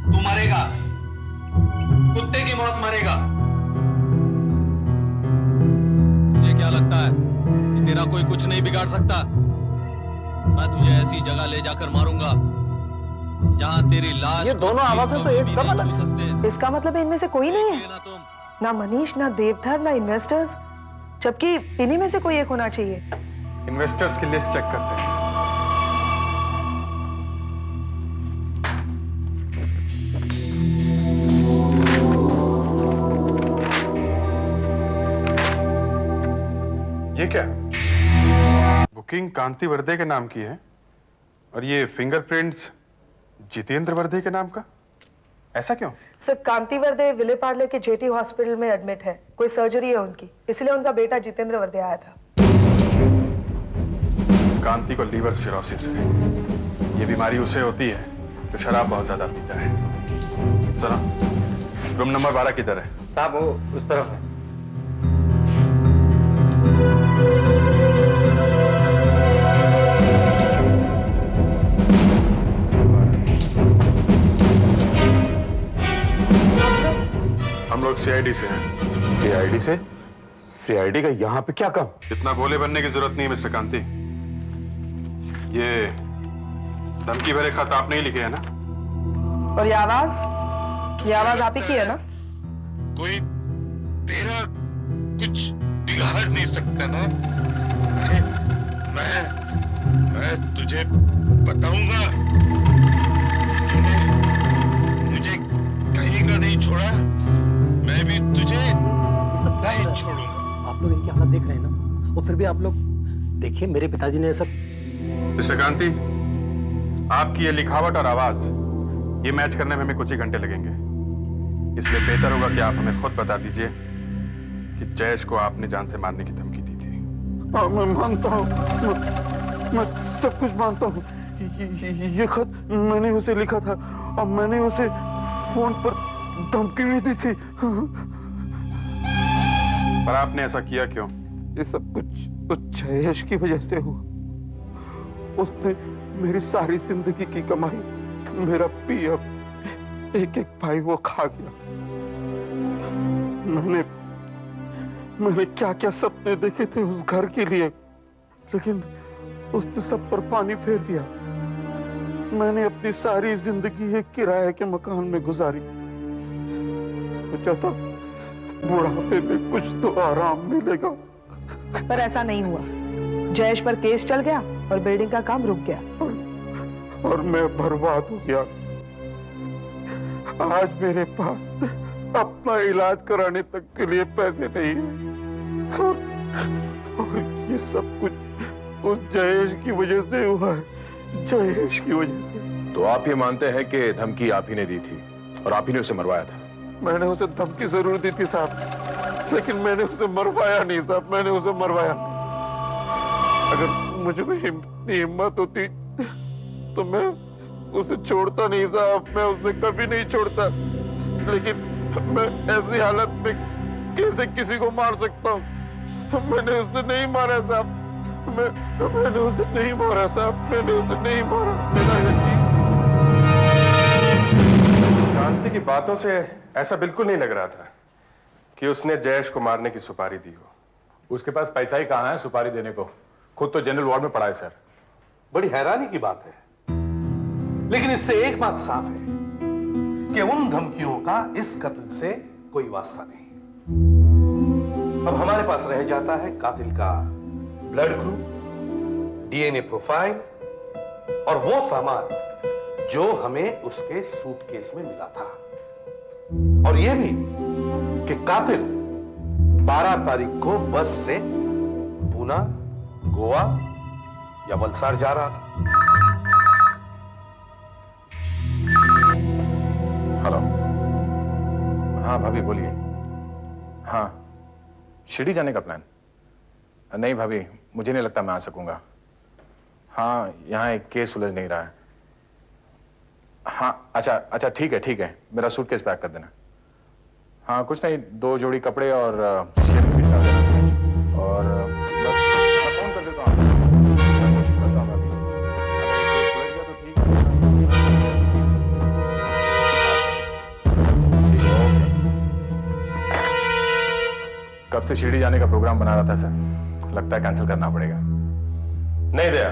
[SPEAKER 18] तू मरेगा, कुत्ते की मौत मरेगा।
[SPEAKER 23] तुझे क्या लगता है कि तेरा कोई कुछ नहीं बिगाड़ सकता? मैं तुझे ऐसी जगह ले जाकर मारूंगा जहां तेरी लाश
[SPEAKER 18] ये दोनों आवाजें तो एकदम
[SPEAKER 4] अलग। इसका मतलब इनमें से कोई नहीं है, ना मनीष, ना देवधर, ना इन्वेस्टर्स, जबकि इन्हीं में से कोई एक होना चाहिए।
[SPEAKER 6] इन्वेस्टर्स की लिस्ट चेक करते हैं। ये क्या? बुकिंग कांति वर्दे के नाम की है और ये फिंगरप्रिंट्स जितेंद्र वर्दे के नाम का। ऐसा क्यों?
[SPEAKER 4] सर कांति वर्दे विले पार्ले के जेटी हॉस्पिटल में एडमिट है, कोई सर्जरी है उनकी, इसलिए उनका बेटा जितेंद्र वर्दे आया था।
[SPEAKER 6] कांति को लीवर सिरोसिस है। ये बीमारी उसे होती है तो शराब बहुत ज्यादा पीता है। सुनो, रूम नंबर 12 किधर है?
[SPEAKER 18] साहब वो उस तरफ है।
[SPEAKER 6] हम लोग सीआईडी से हैं।
[SPEAKER 17] सीआईडी से? सीआईडी का यहाँ पे क्या काम?
[SPEAKER 6] इतना भोले बनने की जरूरत नहीं है मिस्टर कांति। ये धमकी भरे खत आपने ही लिखे हैं ना?
[SPEAKER 4] और ये आवाज आप ही की है ना?
[SPEAKER 17] कोई तेरा कुछ बिगाड़ नहीं सकता ना? मैं तुझे बताऊंगा। मुझे कहीं का नहीं छोड़ा, मैं भी तुझे नहीं छोड़ूंगा।
[SPEAKER 21] आप लोग इनकी हालत देख रहे हैं ना, और फिर भी आप लोग देखिए, मेरे पिताजी ने सब।
[SPEAKER 6] मिस्टर कांति, आपकी ये लिखावट और आवाज ये मैच करने में हमें कुछ ही घंटे लगेंगे, इसलिए बेहतर होगा कि आप हमें खुद बता दीजिए कि जयेश को आपने जान से मारने की धमकी दी थी।
[SPEAKER 18] मैं मानता हूँ, मैं सब कुछ मानता हूँ।
[SPEAKER 13] ये खत मैंने उसे लिखा था और मैंने उसे फोन पर धमकी भी दी थी।
[SPEAKER 9] पर आपने ऐसा किया क्यों?
[SPEAKER 13] ये सब कुछ उस जयेश की वजह से हुआ। उसने मेरी सारी जिंदगी की कमाई, मेरा पीएफ, एक एक भाई वो खा गया। मैंने क्या क्या सपने देखे थे उस घर के लिए, लेकिन उसने सब पर पानी फेर दिया। मैंने अपनी सारी जिंदगी एक किराए के मकान में गुजारी। सोचा था बुढ़ापे में कुछ तो आराम मिलेगा,
[SPEAKER 4] पर ऐसा नहीं हुआ। जयेश पर केस चल गया और बिल्डिंग का काम रुक गया
[SPEAKER 13] और मैं बर्बाद हो गया। आज मेरे पास अपना इलाज कराने तक के लिए पैसे नहीं है और ये सब कुछ उस जयेश की वजह से हुआ है। जयेश की वजह से।
[SPEAKER 6] तो आप ये मानते हैं कि धमकी आप ही ने दी थी और आप ही ने उसे मरवाया था?
[SPEAKER 13] मैंने उसे धमकी जरूर दी थी साहब, लेकिन मैंने उसे मरवाया नहीं साहब, मैंने उसे मरवाया नहीं। अगर मुझ में हिम्मत होती तो मैं उसे छोड़ता नहीं साहब, मैं उसे कभी नहीं छोड़ता। लेकिन मैं ऐसी हालत में कैसे किसी को मार सकता हूँ? मैंने उसे नहीं मारा साहब, मैंने उसे नहीं मारा साहब, मैंने उसे नहीं मारा। मेरा यकीन।
[SPEAKER 9] शांति की बातों से ऐसा बिल्कुल नहीं लग रहा था कि उसने जयेश को मारने की सुपारी दी हो।
[SPEAKER 6] उसके पास पैसा ही कहाँ है सुपारी देने को? खुद तो जनरल वार्ड में पड़ा है सर।
[SPEAKER 17] बड़ी हैरानी की बात है, लेकिन इससे एक बात साफ है कि उन धमकियों का इस कत्ल से कोई वास्ता नहीं। अब हमारे पास रह जाता है कातिल का ब्लड ग्रुप, डीएनए प्रोफाइल और वो सामान जो हमें उसके सूटकेस में मिला था, और यह भी कि कातिल 12 तारीख को बस से पूना, गोवा या वलसाड़ जा रहा था।
[SPEAKER 6] हेलो, हाँ भाभी बोलिए। हाँ, शिरडी जाने का प्लान? नहीं भाभी, मुझे नहीं लगता मैं आ सकूंगा। हाँ, यहाँ एक केस सुलझ नहीं रहा है। हाँ अच्छा ठीक है, मेरा सूटकेस पैक कर देना। हाँ कुछ नहीं, 2 जोड़ी कपड़े और शेविंग किट कर देना। और बस मैं फोन कर देता हूँ। मैं कोशिश करता हूँ भाभी। अगर ये केस सुलझ गया तो ठीक है। ओके। कब से शिरडी जाने का प्रोग्राम बना रहा था सर, लगता है कैंसिल करना पड़ेगा।
[SPEAKER 9] नहीं दया,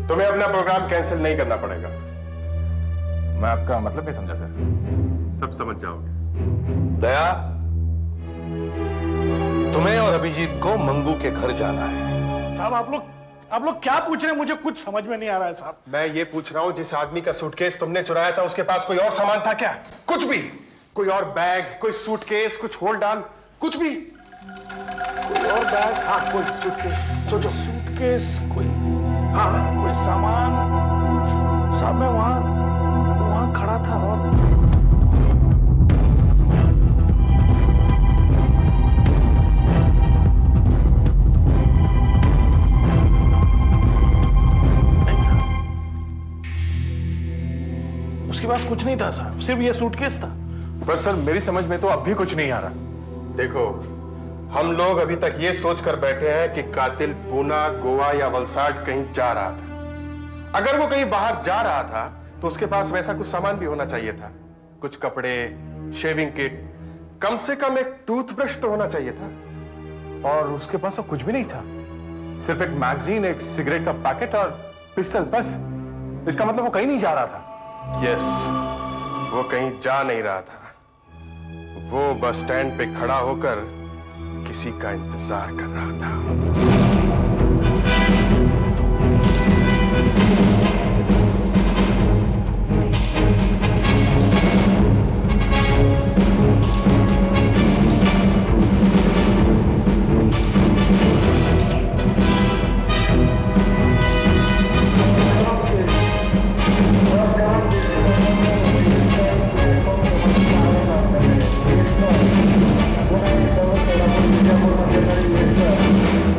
[SPEAKER 9] तुम्हें अपना प्रोग्राम कैंसिल नहीं करना पड़ेगा।
[SPEAKER 6] मैं आपका मतलब नहीं समझा सर।
[SPEAKER 9] सब समझ जाओगे।
[SPEAKER 17] दया, तुम्हें और अभिजीत को मंगू के घर जाना है।
[SPEAKER 13] साहब आप लोग क्या पूछ रहे हैं? मुझे कुछ समझ में नहीं आ रहा है साहब।
[SPEAKER 9] मैं ये पूछ रहा हूं, जिस आदमी का सूटकेस तुमने चुराया था उसके पास कोई और सामान था क्या? कुछ भी? कोई और बैग, कोई सूटकेस, कुछ होल्ड ऑन, कुछ भी?
[SPEAKER 13] कोई और बैग? हाँ, कोई सूटकेस। सोचो, सूटकेस, कोई, हाँ, कोई सामान। साहब मैं वहां खड़ा था और नहीं साहब, उसके पास कुछ नहीं था साहब, सिर्फ ये सूटकेस था।
[SPEAKER 9] पर सर मेरी समझ में तो अब भी कुछ नहीं आ रहा। देखो, हम लोग अभी तक ये सोचकर बैठे हैं कि कातिल पूना, गोवा या वलसाड़ कहीं जा रहा था। अगर वो कहीं बाहर जा रहा था तो उसके पास वैसा कुछ सामान भी होना चाहिए था। कुछ कपड़े, शेविंग किट, कम से कम एक टूथब्रश तो होना चाहिए था। और उसके पास तो कुछ भी नहीं था, सिर्फ एक मैगजीन, एक सिगरेट का पैकेट और पिस्टल, बस। इसका मतलब वो कहीं नहीं जा रहा था। यस, वो कहीं जा नहीं रहा था। वो बस स्टैंड पे खड़ा होकर किसी का इंतजार कर रहा था।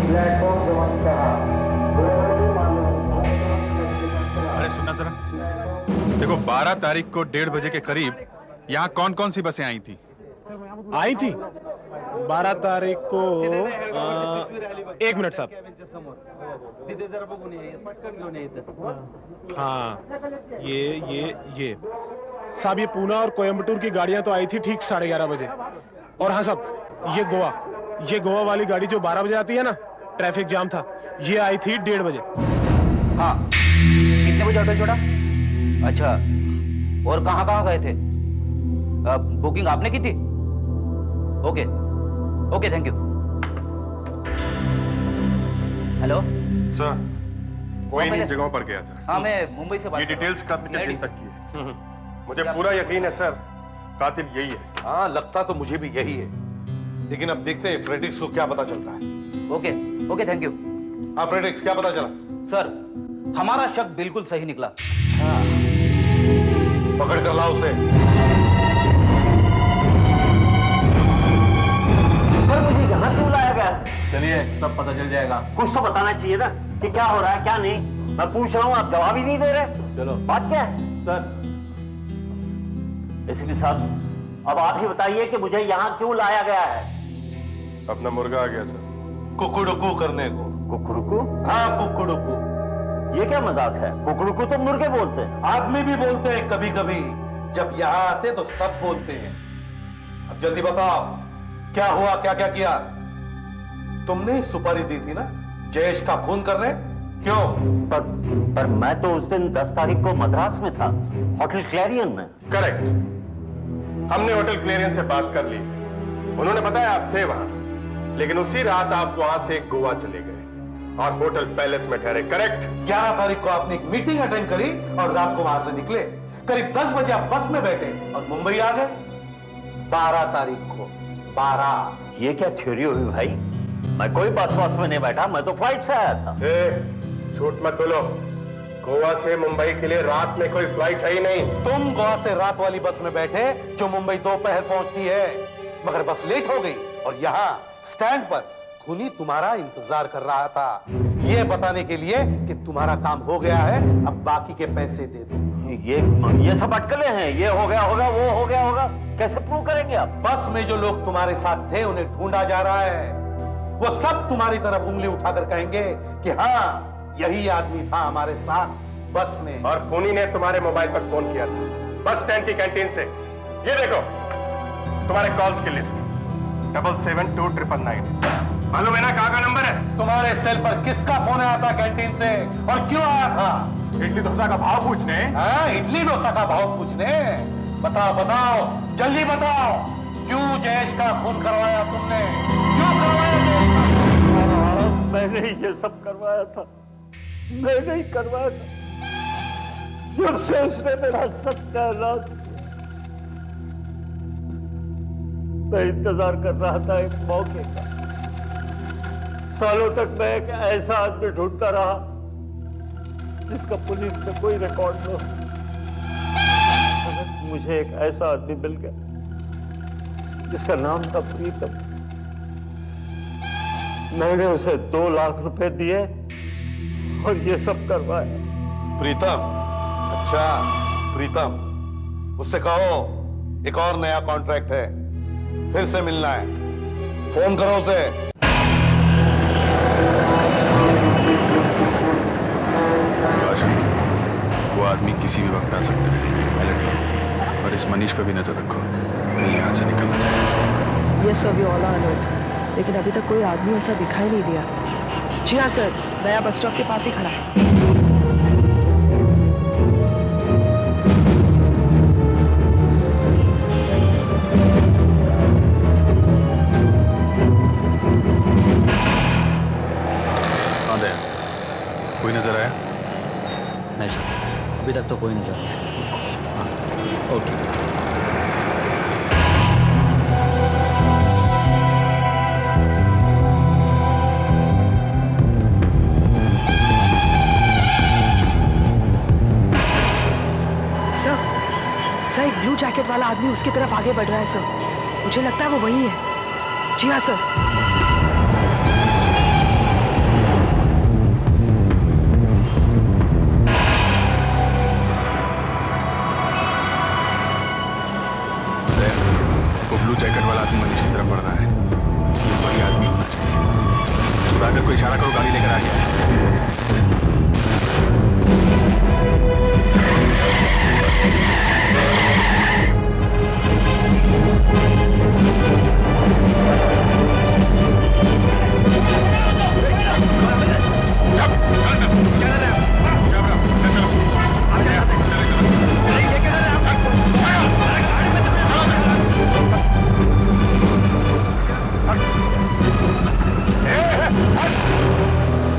[SPEAKER 20] प्लेटफॉर्म
[SPEAKER 6] 12 तारीख को 1:30 बजे के करीब यहाँ कौन कौन सी बसें आई थी?
[SPEAKER 1] आई थी 12 तारीख को 1 मिनट साहब। हाँ ये साहब, ये पूना और कोयम्बटूर की गाड़ियां तो आई थी ठीक 11:30 बजे। और हाँ साहब, ये गोवा वाली गाड़ी जो 12 बजे आती है ना, ट्रैफिक जाम था, ये आई थी 1:30 बजे।
[SPEAKER 2] हाँ, कितने बजे ऑटो छोड़ा? अच्छा, और कहाँ गए थे? बुकिंग आपने की थी? Okay, thank you. Hello
[SPEAKER 9] sir, कोई इन जगहों पर गया था।
[SPEAKER 2] हाँ, मैं मुंबई से बात
[SPEAKER 9] ये डिटेल्स कातिल के दिन तक की है। मुझे पूरा यकीन है सर, कातिल यही है।
[SPEAKER 17] हाँ, लगता तो मुझे भी यही है, लेकिन अब देखते हैं फ्रेडरिक्स को क्या पता चलता है।
[SPEAKER 2] Okay, thank you.
[SPEAKER 17] हाँ फ्रेडरिक्स, क्या पता चला?
[SPEAKER 2] सर, हमारा शक बिल्कुल सही निकला।
[SPEAKER 17] अच्छा, पकड़ कर लाओ उसे।
[SPEAKER 7] पर मुझे यहाँ क्यों लाया गया?
[SPEAKER 3] चलिए, सब पता चल जाएगा।
[SPEAKER 7] कुछ तो बताना चाहिए ना कि क्या हो रहा है क्या नहीं। मैं पूछ रहा हूँ, आप जवाब ही नहीं दे रहे।
[SPEAKER 3] चलो,
[SPEAKER 7] बात क्या है?
[SPEAKER 3] सर,
[SPEAKER 7] एसीपी साहब, अब आप ही बताइए कि मुझे यहाँ क्यों लाया गया है।
[SPEAKER 9] अपना मुर्गा आ गया सर,
[SPEAKER 17] कुकुड़ुकू करने को।
[SPEAKER 7] कुकुड़ुकू?
[SPEAKER 17] हाँ, कुकुड़ुकू।
[SPEAKER 7] ये क्या मजाक है? कुकुड़ुकू तो मुर्गे बोलते हैं।
[SPEAKER 17] आदमी भी बोलते हैं कभी कभी, जब यहाँ आते तो सब बोलते हैं। अब जल्दी बताओ, क्या हुआ, क्या क्या किया? तुमने सुपारी दी थी ना जयेश का खून करने, क्यों?
[SPEAKER 7] पर मैं तो उस दिन 10 तारीख को मद्रास में था, होटल क्लैरियन में।
[SPEAKER 9] करेक्ट, हमने होटल क्लेरियन से बात कर ली। उन्होंने बताया आप थे वहां, लेकिन उसी रात आप वहां से गोवा चले गए और होटल पैलेस में ठहरे। करेक्ट।
[SPEAKER 17] 11 तारीख को आपने एक मीटिंग अटेंड करी और रात को वहां से निकले। करीब 10 बजे आप बस में बैठे और मुंबई आ गए। 12 तारीख को 12।
[SPEAKER 7] ये क्या थ्योरी हुई भाई? मैं कोई बस में नहीं बैठा, मैं तो फ्लाइट से आया था।
[SPEAKER 9] झूठ मत बोलो, गोवा से मुंबई के लिए रात में कोई फ्लाइट है ही नहीं।
[SPEAKER 17] तुम गोवा से रात वाली बस में बैठे जो मुंबई दोपहर पहुंचती है, मगर बस लेट हो गई और यहाँ स्टैंड पर खूनी तुम्हारा इंतजार कर रहा था, ये बताने के लिए कि तुम्हारा काम हो गया है, अब बाकी के पैसे दे दो।
[SPEAKER 7] ये सब अटकलें हैं, ये हो गया होगा, वो हो गया होगा, कैसे प्रूव करेंगे आप?
[SPEAKER 17] बस में जो लोग तुम्हारे साथ थे उन्हें ढूंढा जा रहा है, वो सब तुम्हारी तरफ उंगली उठाकर कहेंगे कि हाँ, यही आदमी था हमारे साथ बस में।
[SPEAKER 9] और खूनी ने तुम्हारे मोबाइल पर फोन किया था बस स्टैंड की कैंटीन से। ये देखो तुम्हारे कॉल्स की लिस्ट, 772-999। मालूम है ना कहाँ का नंबर है?
[SPEAKER 17] तुम्हारे सेल पर किसका फोन आया था कैंटीन से और क्यों आया था?
[SPEAKER 9] इडली डोसा का भाव पूछने।
[SPEAKER 17] हाँ, इडली डोसा का भाव पूछने। बताओ, जल्दी बताओ, क्यों जयेश का खून करवाया तुमने? क्यों करवाया जयेश का?
[SPEAKER 7] मैंने ये सब करवाया था, मैंने ही करवाया था। जब से उसने मेरा सत्यानाश किया, मैं इंतजार कर रहा था एक मौके का। सालों तक मैं एक ऐसा आदमी ढूंढता रहा जिसका पुलिस में कोई रिकॉर्ड न हो। मुझे एक ऐसा आदमी मिल गया जिसका नाम था प्रीतम। मैंने उसे 2 लाख रुपए दिए और ये सब करवाया।
[SPEAKER 17] प्रीतम? अच्छा, प्रीतम, उससे कहो एक और नया कॉन्ट्रैक्ट है, फिर से मिलना है, फोन करो उसे।
[SPEAKER 9] वो आदमी किसी भी वक्त आ सकता है, अलर्ट रहो। और इस मनीष पे भी नजर रखो, कहीं यहाँ से निकलना चाहिए।
[SPEAKER 4] Yes sir, we all are alert, लेकिन अभी तक कोई आदमी ऐसा दिखाई नहीं दिया। जी हाँ सर, नया बस स्टॉप के पास ही खड़ा है।
[SPEAKER 9] कोई नजर आया?
[SPEAKER 22] नहीं सर, अभी तक तो कोई नजर नहीं आया। हाँ, ओके।
[SPEAKER 4] सर, एक ब्लू जैकेट वाला आदमी उसकी तरफ आगे बढ़ रहा है सर। मुझे लगता है वो वही है। जी हाँ सर।
[SPEAKER 9] वो ब्लू जैकेट वाला आदमी मनीष की तरफ बढ़ रहा है। ये वही आदमी होना चाहिए। सुधाकर को इशारा करो, गाड़ी लेकर आ गया।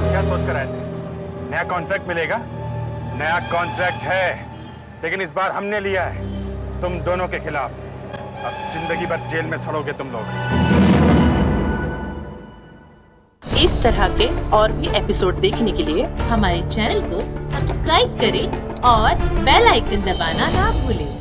[SPEAKER 9] क्या सोच कर आए थे? नया कॉन्ट्रैक्ट मिलेगा? नया कॉन्ट्रैक्ट है, लेकिन इस बार हमने लिया है तुम दोनों के खिलाफ। अब जिंदगी भर जेल में सड़ोगे तुम लोग।
[SPEAKER 5] इस तरह के और भी एपिसोड देखने के लिए हमारे चैनल को सब्सक्राइब करें और बेल आइकन दबाना ना भूलें।